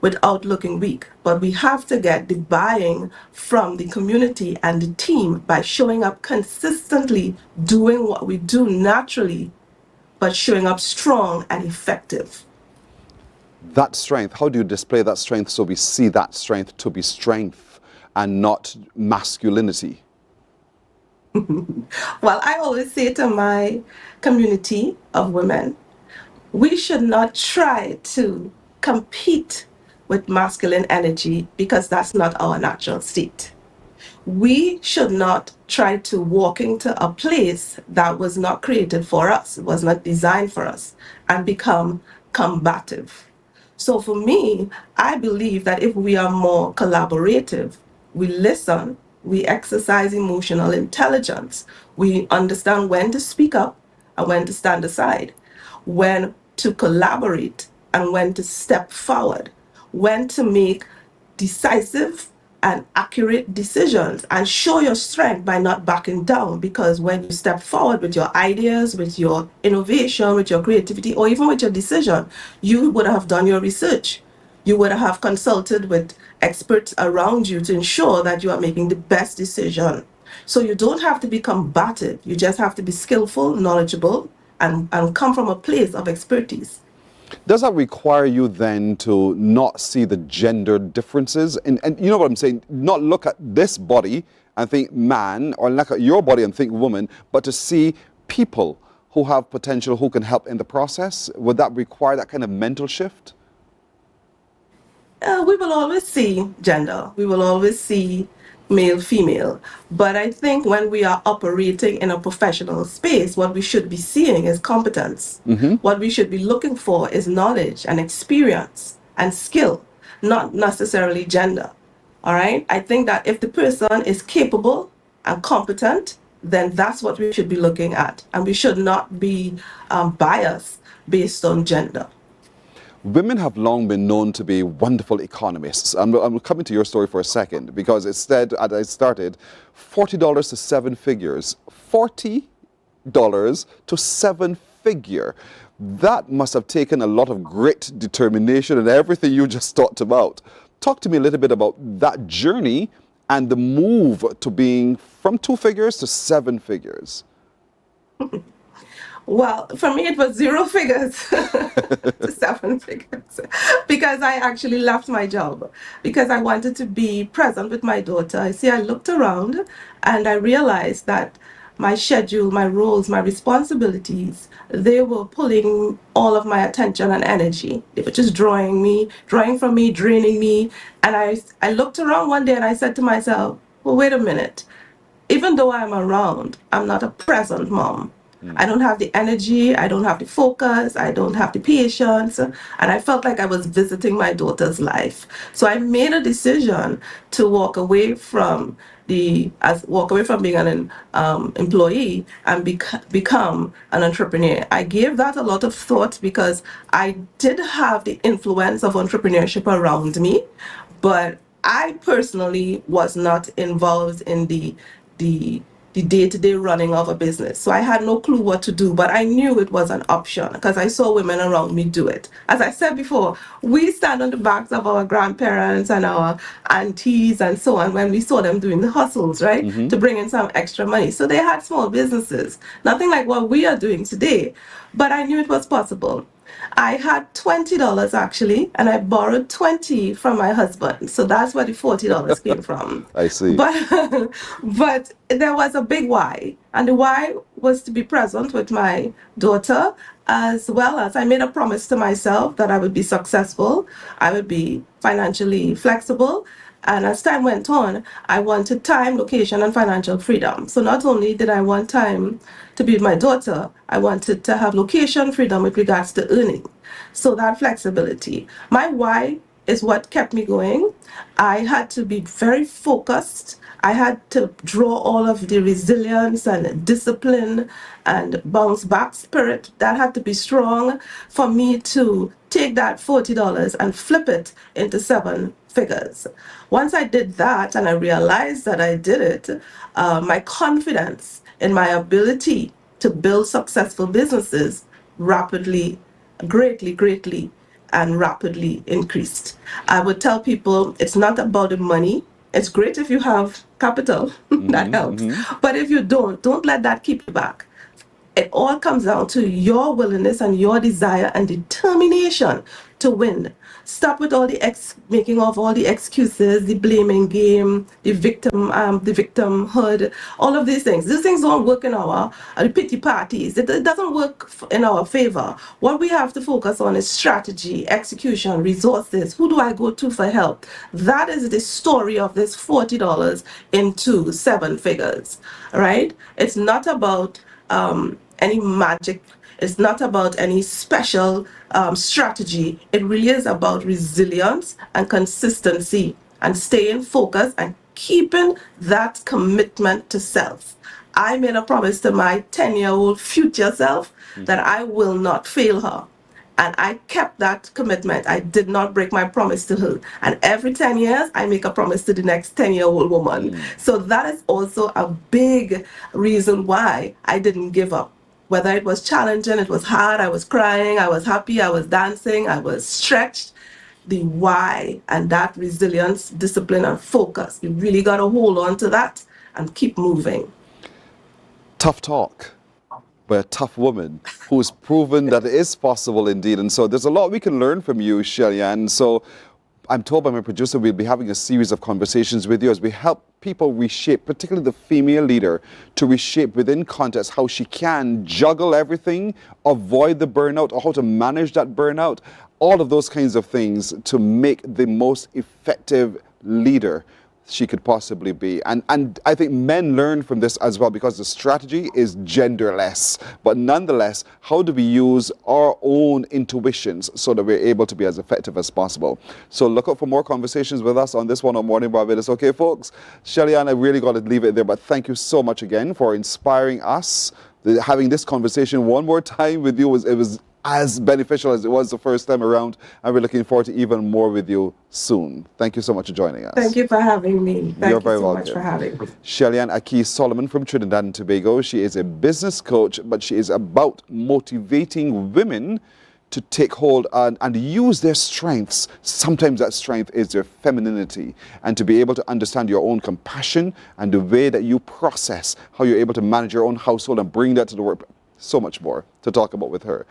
without looking weak. But we have to get the buy-in from the community and the team by showing up consistently, doing what we do naturally, but showing up strong and effective. That strength, how do you display that strength so we see that strength to be strength and not masculinity? Well, I always say to my community of women, we should not try to compete with masculine energy because that's not our natural state. We should not try to walk into a place that was not created for us, was not designed for us, and become combative. So for me, I believe that if we are more collaborative, we listen, we exercise emotional intelligence, we understand when to speak up and when to stand aside, when to collaborate and when to step forward, when to make decisive and accurate decisions and show your strength by not backing down, because when you step forward with your ideas, with your innovation, with your creativity, or even with your decision, you would have done your research. You would have consulted with experts around you to ensure that you are making the best decision. So you don't have to be combative. You just have to be skillful, knowledgeable, and come from a place of expertise. Does that require you then to not see the gender differences? And you know what I'm saying? Not look at this body and think man, or look at your body and think woman, but to see people who have potential, who can help in the process? Would that require that kind of mental shift? We will always see gender. We will always see male, female. But I think when we are operating in a professional space, what we should be seeing is competence. What we should be looking for is knowledge and experience and skill, not necessarily gender. All right? I think that if the person is capable and competent, then that's what we should be looking at. And we should not be biased based on gender. Women have long been known to be wonderful economists. I'm coming to your story for a second, because it said, as I started, $40 to seven figures. $40 to seven figure. That must have taken a lot of grit, determination, and everything you just talked about. Talk to me a little bit about that journey and the move to being from 2 figures to 7 figures. Well, for me, it was 0 figures to 7 figures, because I actually left my job because I wanted to be present with my daughter. I looked around and I realized that my schedule, my roles, my responsibilities, they were pulling all of my attention and energy. They were just drawing from me, draining me. And I looked around one day and I said to myself, well, wait a minute. Even though I'm around, I'm not a present mom. I don't have the energy, I don't have the focus, I don't have the patience, and I felt like I was visiting my daughter's life. So I made a decision to walk away from being an employee and become an entrepreneur. I gave that a lot of thought because I did have the influence of entrepreneurship around me, but I personally was not involved in the day-to-day running of a business. So I had no clue what to do, but I knew it was an option because I saw women around me do it. As I said before, we stand on the backs of our grandparents and our aunties and so on when we saw them doing the hustles, right? To bring in some extra money. So they had small businesses, nothing like what we are doing today, but I knew it was possible. I had $20 actually, and I borrowed $20 from my husband. So that's where the $40 came from. I see. But there was a big why. And the why was to be present with my daughter, as well as I made a promise to myself that I would be successful, I would be financially flexible. And as time went on, I wanted time, location, and financial freedom. So not only did I want time to be with my daughter, I wanted to have location freedom with regards to earning. So that flexibility. My why is what kept me going. I had to be very focused I had to draw all of the resilience and discipline and bounce back spirit that had to be strong for me to take that $40 and flip it into 7 figures. Once I did that and I realized that I did it, my confidence in my ability to build successful businesses rapidly, greatly and rapidly increased. I would tell people it's not about the money. It's great if you have capital, that helps. But if you don't let that keep you back. It all comes down to your willingness and your desire and determination to win. Stop with all the making of all the excuses, the blaming game, the victimhood, all of these things. These things don't work in our pity parties. It doesn't work in our favor. What we have to focus on is strategy, execution, resources. Who do I go to for help? That is the story of this $40 into 7 figures, right? It's not about any magic. It's not about any special strategy. It really is about resilience and consistency and staying focused and keeping that commitment to self. I made a promise to my 10-year-old future self that I will not fail her. And I kept that commitment. I did not break my promise to her. And every 10 years, I make a promise to the next 10-year-old woman. So that is also a big reason why I didn't give up. Whether it was challenging, it was hard, I was crying, I was happy, I was dancing, I was stretched. The why and that resilience, discipline, and focus. You really got to hold on to that and keep moving. Tough talk. But a tough woman who's proven that it is possible indeed. And so there's a lot we can learn from you, Shelly-Ann. So I'm told by my producer we'll be having a series of conversations with you as we help people reshape, particularly the female leader, to reshape within context how she can juggle everything, avoid the burnout, or how to manage that burnout, all of those kinds of things to make the most effective leader she could possibly be. And I think men learn from this as well because the strategy is genderless. But nonetheless, how do we use our own intuitions so that we're able to be as effective as possible? So look out for more conversations with us on this one on Morning Barbados. Okay, folks? Shelly-Ann, I really got to leave it there, but thank you so much again for inspiring us. Having this conversation one more time with you, it was as beneficial as it was the first time around, and we're looking forward to even more with you soon. Thank you so much for joining us. Thank you for having me. Thank You're very you so welcome. much for having me. Shelly-Ann Aki-Solomon from Trinidad and Tobago. She is a business coach, but she is about motivating women to take hold and use their strengths. Sometimes that strength is their femininity, and to be able to understand your own compassion and the way that you process, how you're able to manage your own household and bring that to the work. So much more to talk about with her.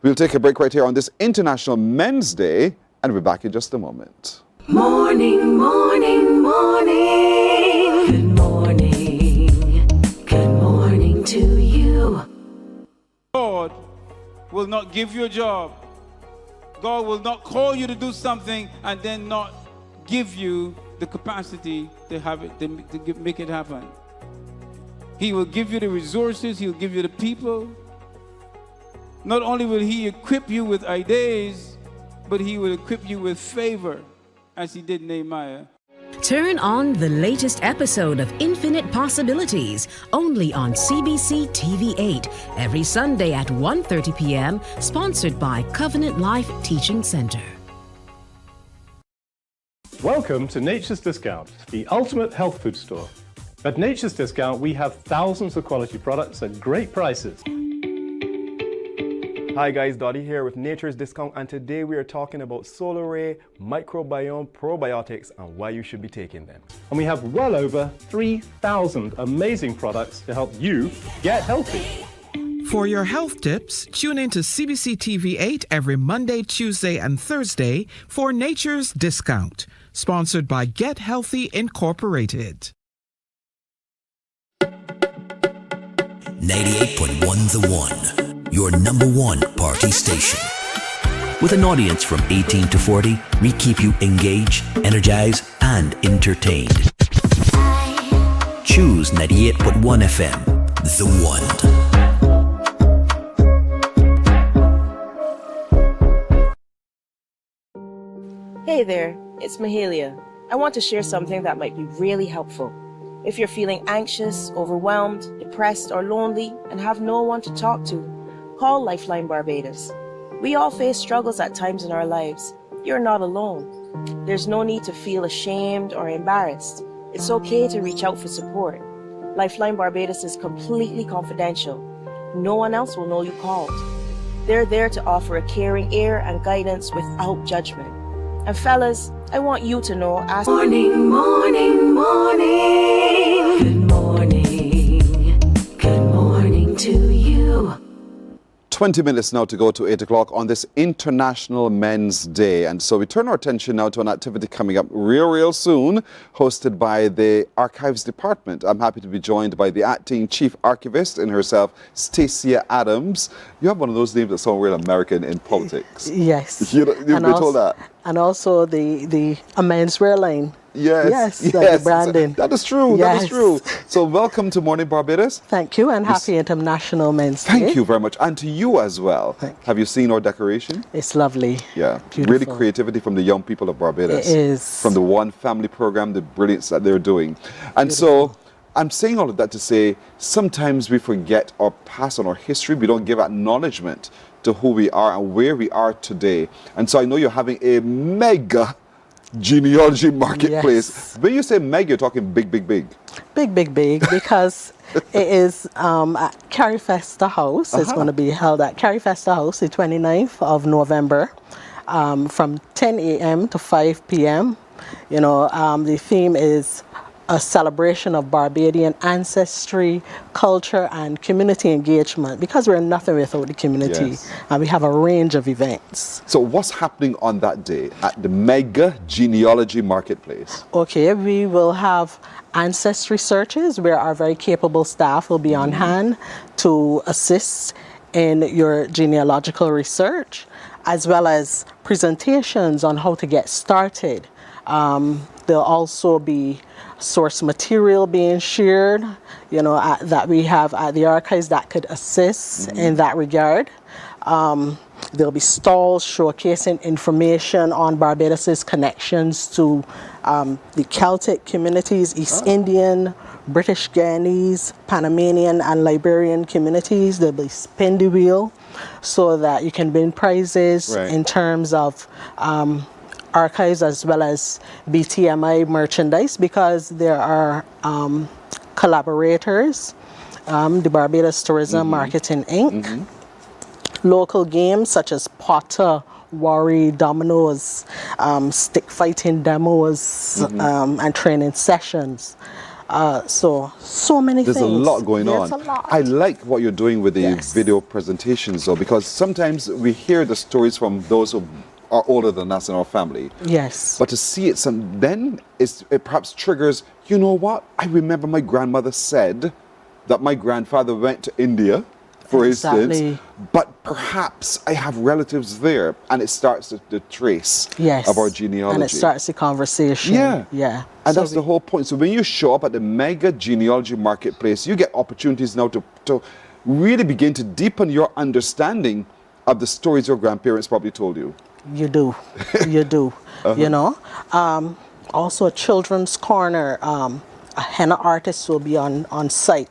We'll take a break right here on this International Men's Day, and we're back in just a moment. Morning, morning, morning. Good morning. Good morning to you. God will not give you a job. God will not call you to do something and then not give you the capacity to have it, to make it happen. He will give you the resources. He'll give you the people. Not only will he equip you with ideas, but he will equip you with favor, as he did Nehemiah. Turn on the latest episode of Infinite Possibilities, only on CBC TV8, every Sunday at 1:30 p.m., sponsored by Covenant Life Teaching Center. Welcome to Nature's Discount, the ultimate health food store. At Nature's Discount, we have thousands of quality products at great prices. Hi guys, Dottie here with Nature's Discount, and today we are talking about Solar Ray Microbiome Probiotics and why you should be taking them. And we have well over 3,000 amazing products to help you get healthy. For your health tips, tune in to CBC TV8 every Monday, Tuesday, and Thursday for Nature's Discount, sponsored by Get Healthy Incorporated. 98.1 The One, your number one party station. With an audience from 18 to 40, we keep you engaged, energized, and entertained. Choose 98.1 FM, The One. Hey there, it's Mahalia. I want to share something that might be really helpful. If you're feeling anxious, overwhelmed, depressed, or lonely and have no one to talk to, call Lifeline Barbados. We all face struggles at times in our lives. You're not alone. There's no need to feel ashamed or embarrassed. It's okay to reach out for support. Lifeline Barbados is completely confidential. No one else will know you called. They're there to offer a caring ear and guidance without judgment. And fellas, I want you to know, Morning, morning, morning. Good morning. Good morning to you. 20 minutes now to go to 8 o'clock on this International Men's Day. And so we turn our attention now to an activity coming up real soon, hosted by the Archives Department. I'm happy to be joined by the acting chief archivist in herself, Stacia Adams. You have one of those names that sound real American in politics. Yes. You've been told that. And also the menswear line. Yes, like the branding. That is true. Yes. That is true. So welcome to Mornin Barbados. Thank you, and happy International Men's Day. Thank you very much, and to you as well. Have you seen our decoration? It's lovely. Yeah, Beautiful. really creativity from the young people of Barbados. It is. From the One Family program, the brilliance that they're doing. And so I'm saying all of that to say sometimes we forget our past and our history. We don't give acknowledgement to who we are and where we are today. And so I know you're having a mega genealogy marketplace. Yes. When you say mega, you're talking big. Big, because it is at Carifesta House. It's going to be held at Carifesta House the 29th of November from 10 a.m. to 5 p.m. You know, the theme is a celebration of Barbadian ancestry, culture, and community engagement, because we're nothing without the community. Yes. And we have a range of events. So what's happening on that day at the Mega Genealogy Marketplace? Okay, we will have ancestry searches where our very capable staff will be on hand to assist in your genealogical research, as well as presentations on how to get started. There'll also be source material being shared, you know, that we have at the archives that could assist in that regard. There'll be stalls showcasing information on Barbados's connections to the Celtic communities, East Indian, British Guyanese, Panamanian, and Liberian communities. There'll be spin the wheel so that you can win prizes in terms of archives as well as BTMI merchandise, because there are collaborators, the Barbados Tourism Marketing Inc., local games such as Potter, Worry, Dominoes, stick fighting demos, and training sessions. So many things. There's a lot going on. There's a lot. I like what you're doing with the video presentations, though, because sometimes we hear the stories from those who are older than us in our family. Yes. But to see it, then it perhaps triggers, you know what? I remember my grandmother said that my grandfather went to India, for instance, but perhaps I have relatives there, and it starts the trace of our genealogy. And it starts the conversation. Yeah. And that's the whole point. So when you show up at the Mega Genealogy Marketplace, you get opportunities now to really begin to deepen your understanding of the stories your grandparents probably told you. You do. You do. You know. Also, a children's corner. A henna artist will be on site.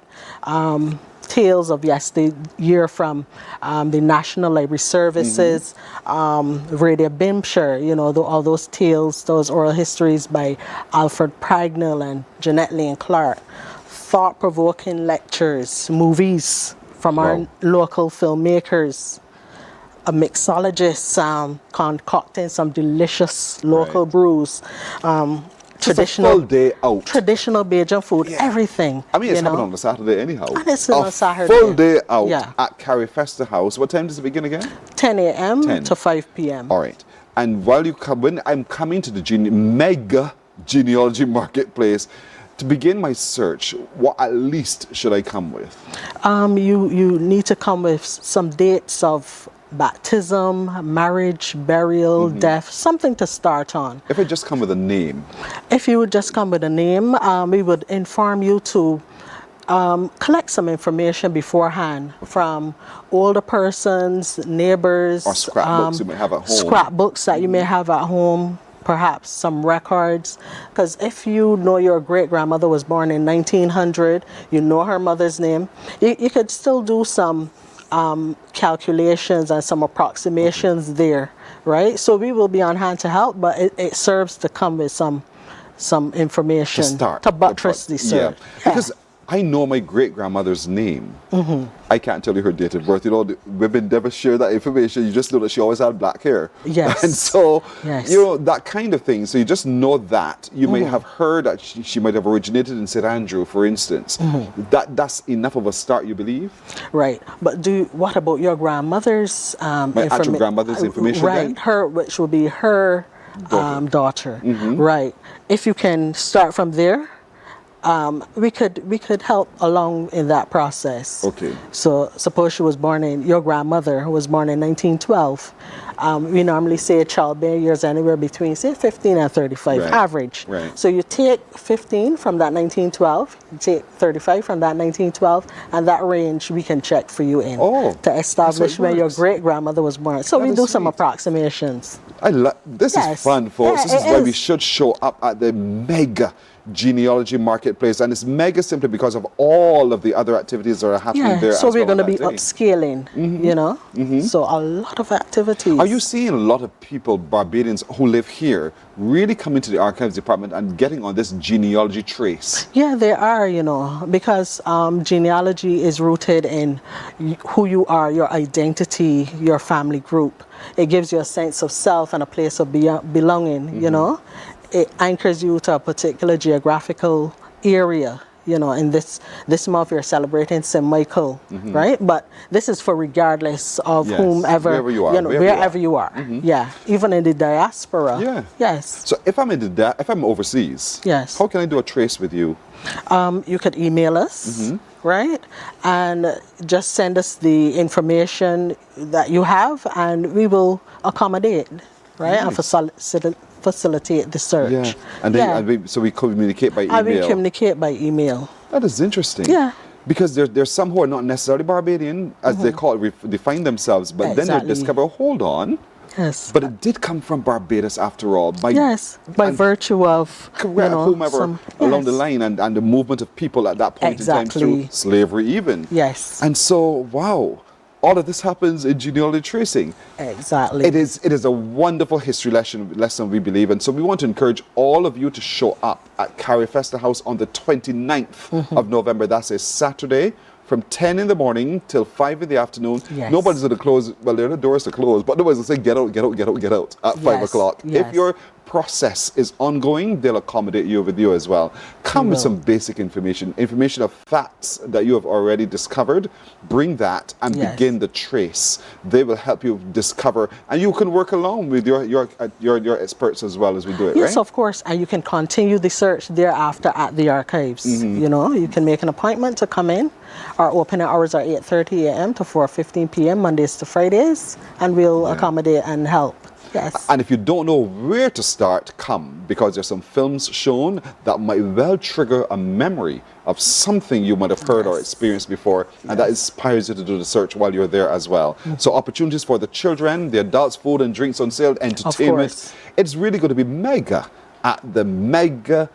Tales of yesteryear from the National Library Services, Radio Bimshire, you know, all those tales, those oral histories by Alfred Pragnell and Jeanette Lane Clark. Thought-provoking lectures, movies from our local filmmakers. A mixologist concocting some delicious local brews. Traditional, full day out. Traditional Bajan food, everything. I mean, it's happening on a Saturday anyhow. And it's on a Saturday. Full day out at Carifesta House. What time does it begin again? 10 a.m. to 5 p.m. All right. And while you come, when I'm coming to the Mega Genealogy Marketplace, to begin my search, what at least should I come with? You need to come with some dates of baptism, marriage, burial, death, something to start on. If I just come with a name? If you would just come with a name, we would inform you to collect some information beforehand from older persons, neighbors. Or scrapbooks you may have at home. Scrapbooks that you may have at home. perhaps some records, because if you know your great-grandmother was born in 1900, you know her mother's name, you could still do some calculations and some approximations there, right? So we will be on hand to help, but it serves to come with some information to buttress the search. Yeah. Because I know my great-grandmother's name. I can't tell you her date of birth. You know, women never share that information. You just know that she always had black hair. Yes. And so, you know, that kind of thing. So you just know that. You may have heard that she might have originated in St. Andrew, for instance. That's enough of a start, you believe? Right. But what about your grandmother's my actual grandmother's information right. then? Her, which will be her daughter. Right. If you can start from there, we could help along in that process. Okay. So suppose your grandmother was born in 1912. We normally say a childbearing years anywhere between, say, 15 and 35, average. Right. So you take 15 from that 1912, you take 35 from that 1912, and that range we can check for you in to establish when your great-grandmother was born. So we do some approximations. This is fun, folks. This is why we should show up at the mega genealogy marketplace, and it's mega simply because of all of the other activities that are happening there. So we're going to be upscaling, you know, so a lot of activities. Are you seeing a lot of people, Barbadians who live here, really coming to the archives department and getting on this genealogy trace? Yeah, there are, you know, because genealogy is rooted in who you are, your identity, your family group. It gives you a sense of self and a place of belonging, you know. It anchors you to a particular geographical area. You know, in this month we're celebrating St. Michael, right? But this is for regardless of whomever, wherever you are, you know, wherever you are. Yeah, even in the diaspora. Yeah. Yes. So if I'm overseas, how can I do a trace with you? You could email us, right? And just send us the information that you have, and we will accommodate, right? And facilitate the search. Yeah. And then so we communicate by email. And we communicate by email. That is interesting. Yeah. Because there's some who are not necessarily Barbadian, as they call it, define themselves, but then they discover, hold on. Yes. But it did come from Barbados after all. By virtue of whomever along the line and the movement of people at that point in time through slavery even. Yes. And so, wow. All of this happens in genealogy tracing. Exactly. It is a wonderful history lesson, we believe. And so we want to encourage all of you to show up at Carrie Festa House on the 29th of November. That's a Saturday from 10 in the morning till 5 in the afternoon. Yes. Nobody's going to close. Well, there are doors to close, but nobody's going to say, get out, get out, get out, get out at 5 o'clock. Yes. If your process is ongoing, they'll accommodate you with you as well. Come with some basic information of facts that you have already discovered. Bring that and begin the trace. They will help you discover, and you can work along with your experts as well as we do it, right? Yes, of course, and you can continue the search thereafter at the archives. You know, you can make an appointment to come in. Our opening hours are 8:30 a.m. to 4:15 p.m. Mondays to Fridays, and we'll accommodate and help. Yes. And if you don't know where to start, come, because there's some films shown that might well trigger a memory of something you might have heard or experienced before, and that inspires you to do the search while you're there as well. So opportunities for the children, the adults, food and drinks on sale, entertainment. It's really going to be mega at the mega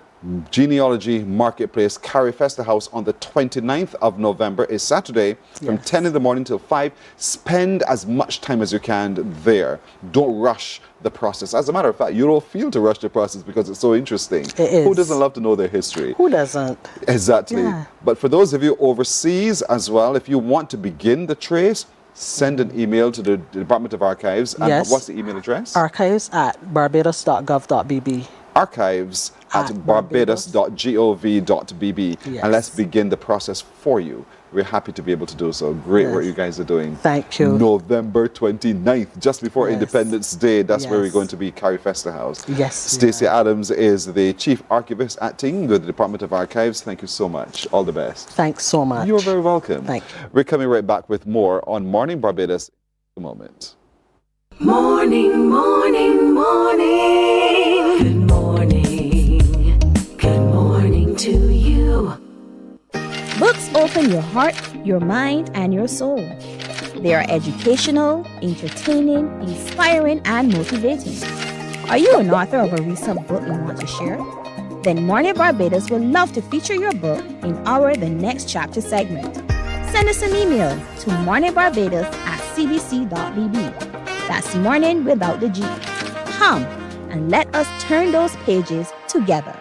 genealogy marketplace, Carrie Festa House, on the 29th of November, is Saturday from 10 in the morning till 5. Spend as much time as you can there. Don't rush the process. As a matter of fact, you don't feel to rush the process because it's so interesting. It is. Who doesn't love to know their history? Who doesn't? Exactly. Yeah. But for those of you overseas as well, if you want to begin the trace, send an email to the Department of Archives. And what's the email address? Archives@barbados.gov.bb. Archives at barbados.gov.bb. And let's begin the process for you. We're happy to be able to do so. Great work you guys are doing. Thank you. November 29th, just before Independence Day. That's where we're going to be, Carrie Festa House. Yes. Stacey Adams is the Chief Archivist acting with the Department of Archives. Thank you so much. All the best. Thanks so much. You're very welcome. Thank you. We're coming right back with more on Morning Barbados in a moment. Morning, morning, morning. Good morning. Good morning to you. Books open your heart, your mind, and your soul. They are educational, entertaining, inspiring, and motivating. Are you an author of a recent book you want to share? Then Mornin Barbados would love to feature your book in our The Next Chapter segment. Send us an email to morninbarbados@cbc.bb. That's morning without the G. Come and let us turn those pages together.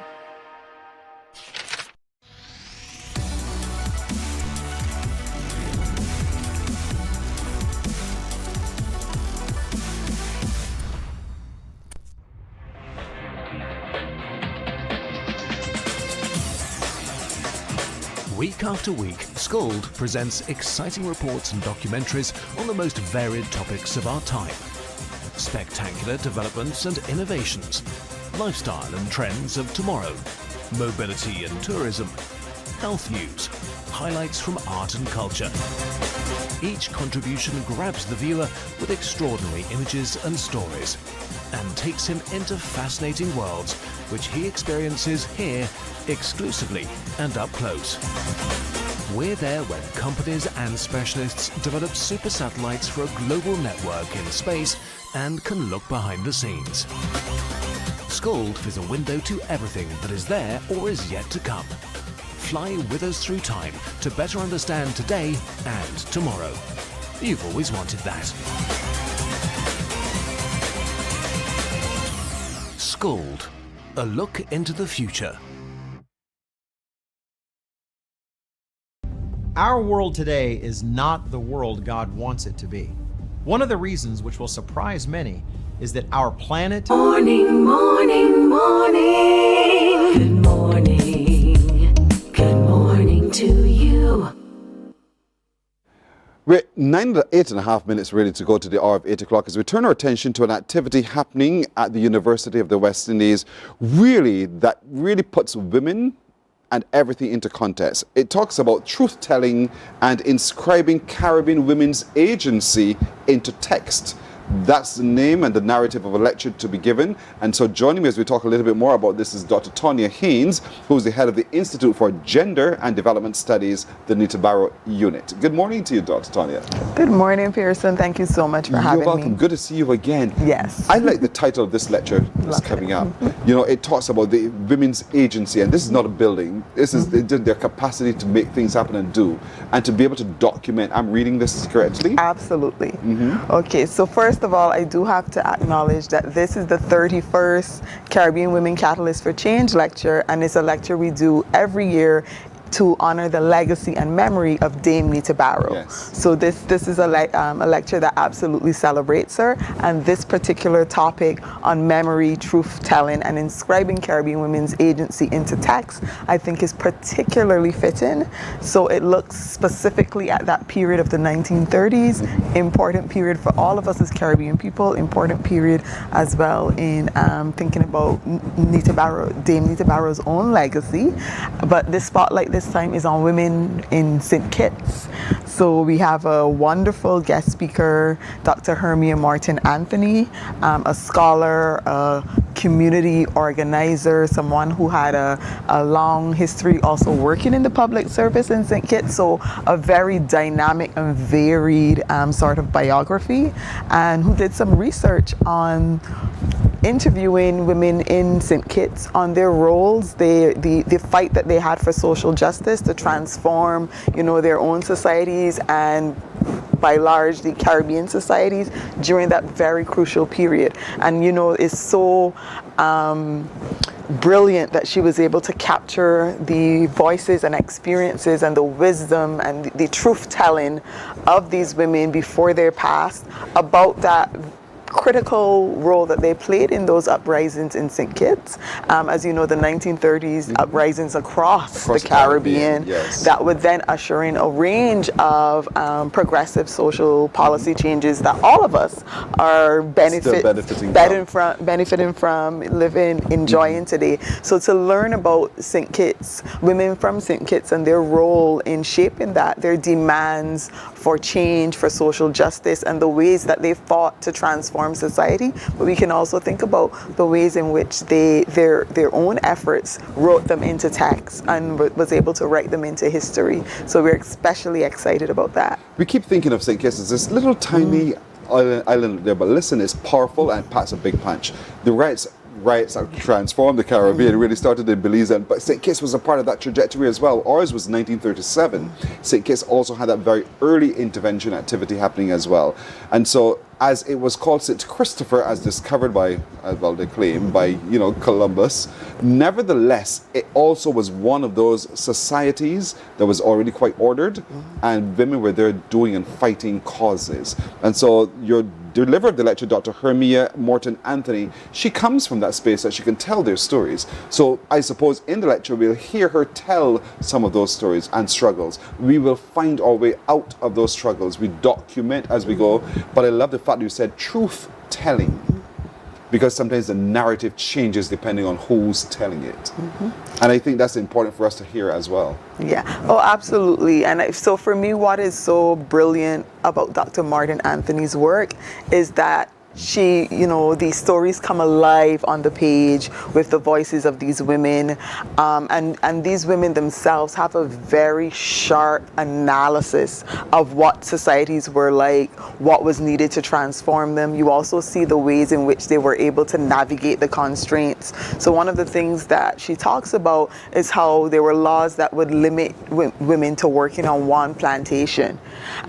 Week after week, Scold presents exciting reports and documentaries on the most varied topics of our time. Spectacular developments and innovations, lifestyle and trends of tomorrow, mobility and tourism, health news, highlights from art and culture. Each contribution grabs the viewer with extraordinary images and stories and takes him into fascinating worlds which he experiences here exclusively and up close. We're there when companies and specialists develop super satellites for a global network in space and can look behind the scenes. Scold is a window to everything that is there or is yet to come. Fly with us through time to better understand today and tomorrow. You've always wanted that. Scold, a look into the future. Our world today is not the world God wants it to be. One of the reasons which will surprise many is that our planet... Morning, morning, morning. Good morning. Good morning to you. We're 8.5 minutes ready to go to the hour of 8 o'clock as we turn our attention to an activity happening at the University of the West Indies, that really puts women and everything into context. It talks about truth-telling and inscribing Caribbean women's agency into text. That's the name and the narrative of a lecture to be given. And so joining me as we talk a little bit more about this is Dr. Tonya Haynes, who's the head of the Institute for Gender and Development Studies, the Nita Barrow Unit. Good morning to you, Dr. Tonya. Good morning, Pearson. Thank you so much for having me. You're welcome. Good to see you again. Yes. I like the title of this lecture that's coming up. You know, it talks about the women's agency, and this is not a building. This is their capacity to make things happen and do, and to be able to document. I'm reading this correctly? Absolutely. Okay, so first of all, I do have to acknowledge that this is the 31st Caribbean Women Catalyst for Change lecture, and it's a lecture we do every year to honor the legacy and memory of Dame Nita Barrow. Yes. So this is a lecture that absolutely celebrates her, and this particular topic on memory, truth-telling, and inscribing Caribbean women's agency into text, I think is particularly fitting. So it looks specifically at that period of the 1930s, important period for all of us as Caribbean people, important period as well in thinking about Dame Nita Barrow's own legacy. But this spotlight this time is on women in St. Kitts. So we have a wonderful guest speaker, Dr. Hermia Martin Anthony, a scholar, a community organizer, someone who had a long history also working in the public service in St. Kitts. So a very dynamic and varied sort of biography, and who did some research on interviewing women in St. Kitts on their roles, the fight that they had for social justice to transform, their own societies and by large the Caribbean societies during that very crucial period. And it's so brilliant that she was able to capture the voices and experiences and the wisdom and the truth-telling of these women before their past about that critical role that they played in those uprisings in St. Kitts. As you know, the 1930s uprisings across the Caribbean, yes, that would then usher in a range of progressive social policy changes that all of us are benefiting from, enjoying today. So to learn about St. Kitts, women from St. Kitts and their role in shaping that, their demands for change, for social justice, and the ways that they fought to transform society, but we can also think about the ways in which their own efforts wrote them into text and was able to write them into history. So we're especially excited about that. We keep thinking of St. Kitts as this little tiny island there. But listen, it's powerful and packs a big punch. The riots that transformed the Caribbean really started in Belize, but St. Kitts was a part of that trajectory as well. Ours was 1937. St. Kitts also had that very early intervention activity happening as well. And so, as it was called St. Christopher, as discovered by, well, they claim, by, Columbus, nevertheless, it also was one of those societies that was already quite ordered, and women were there doing and fighting causes. And so, your delivered the lecture, Dr. Hermia Morton Anthony, she comes from that space that she can tell their stories. So I suppose in the lecture we'll hear her tell some of those stories and struggles. We will find our way out of those struggles. We document as we go. But I love the fact that you said truth telling, because sometimes the narrative changes depending on who's telling it. And I think that's important for us to hear as well. Yeah, oh, absolutely. And so for me, what is so brilliant about Dr. Morton Anthony's work is that she, these stories come alive on the page with the voices of these women. And these women themselves have a very sharp analysis of what societies were like, what was needed to transform them. You also see the ways in which they were able to navigate the constraints. So one of the things that she talks about is how there were laws that would limit women to working on one plantation,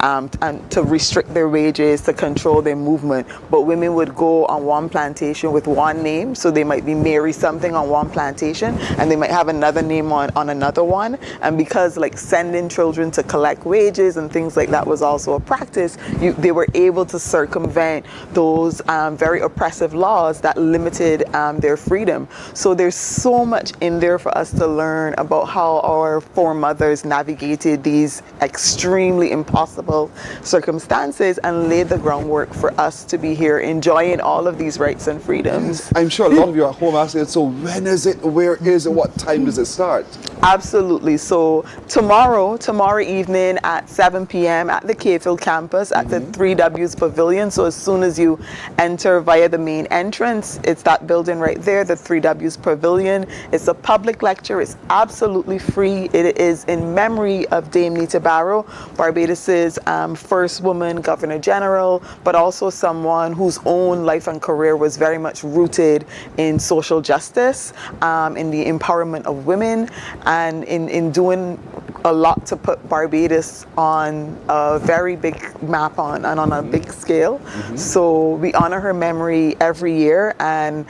and to restrict their wages, to control their movement. But women would go on one plantation with one name, so they might be Mary something on one plantation, and they might have another name on another one. And because sending children to collect wages and things like that was also a practice, they were able to circumvent those very oppressive laws that limited their freedom. So there's so much in there for us to learn about how our foremothers navigated these extremely impossible circumstances and laid the groundwork for us to be here enjoying all of these rights and freedoms. I'm sure a lot of you at home asking, so when is it, where is it, what time does it start? Absolutely. So tomorrow evening at 7 p.m. at the Cayfield campus at the 3Ws Pavilion. So as soon as you enter via the main entrance, it's that building right there, the 3Ws Pavilion. It's a public lecture. It's absolutely free. It is in memory of Dame Nita Barrow, Barbados's first woman Governor General, but also someone whose own life and career was very much rooted in social justice, in the empowerment of women, and in doing a lot to put Barbados on a very big map and on a big scale. So we honor her memory every year, and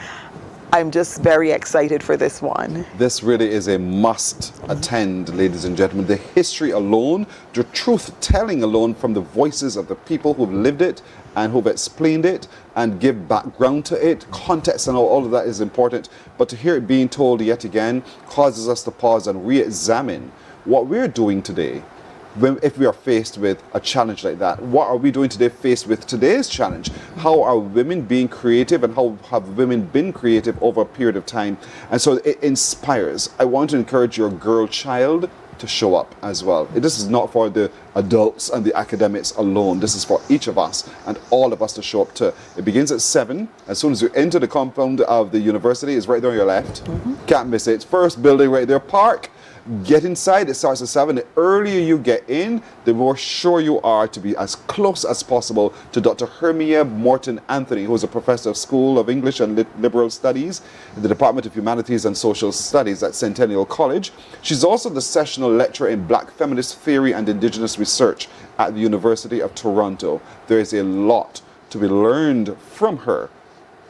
I'm just very excited for this one. This really is a must attend, ladies and gentlemen. The history alone, the truth telling alone from the voices of the people who've lived it and who've explained it and give background to it, context and all of that is important. But to hear it being told yet again causes us to pause and re-examine what we're doing today. If we are faced with a challenge like that, what are we doing today faced with today's challenge? How are women being creative, and how have women been creative over a period of time? And so it inspires. I want to encourage your girl child to show up as well. This is not for the adults and the academics alone. This is for each of us and all of us to show up too. It begins at 7. As soon as you enter the compound of the university, it's right there on your left. Can't miss it. First building right there, park. Get inside. It starts at 7. The earlier you get in, the more sure you are to be as close as possible to Dr. Hermia Morton Anthony, who is a professor of School of English and Liberal Studies in the Department of Humanities and Social Studies at Centennial College. She's also the sessional lecturer in Black feminist theory and Indigenous research at the University of Toronto. There is a lot to be learned from her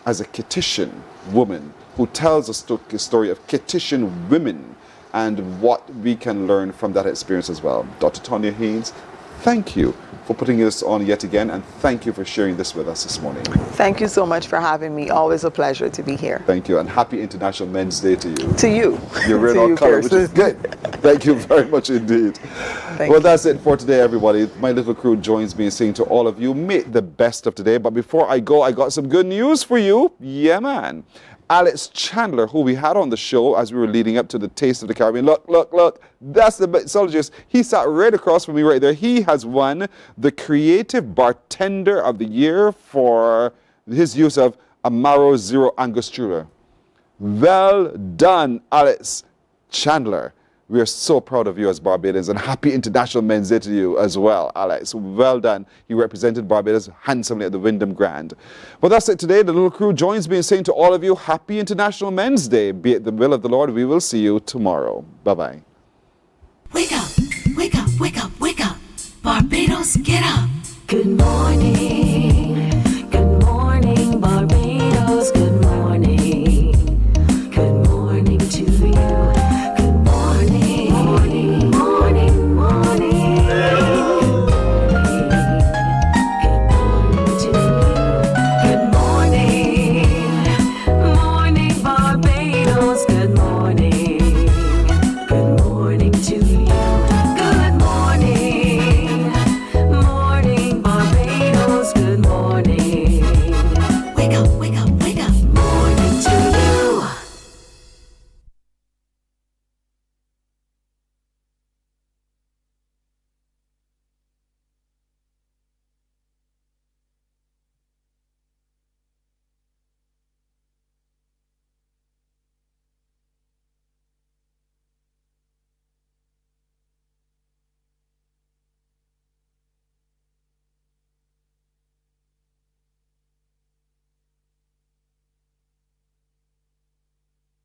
as a Kittitian woman who tells a story of Kittitian women and what we can learn from that experience as well. Dr. Tonya Haynes, thank you for putting this on yet again, and thank you for sharing this with us this morning. Thank you so much for having me. Always a pleasure to be here. Thank you, and happy International Men's Day to you. To you. You're wearing our color, which is good. Thank you very much indeed. Well, that's it for today, everybody. My little crew joins me in saying to all of you, make the best of today. But before I go, I got some good news for you. Yeah, man. Alex Chandler, who we had on the show as we were leading up to the Taste of the Caribbean. Look, that's the mixologist. He sat right across from me right there. He has won the Creative Bartender of the Year for his use of Amaro Zero Angostura. Well done, Alex Chandler. We are so proud of you as Barbadians, and happy International Men's Day to you as well, Alex. Well done. You represented Barbados handsomely at the Wyndham Grand. Well, that's it today. The little crew joins me in saying to all of you, happy International Men's Day. Be it the will of the Lord, we will see you tomorrow. Bye-bye. Wake up.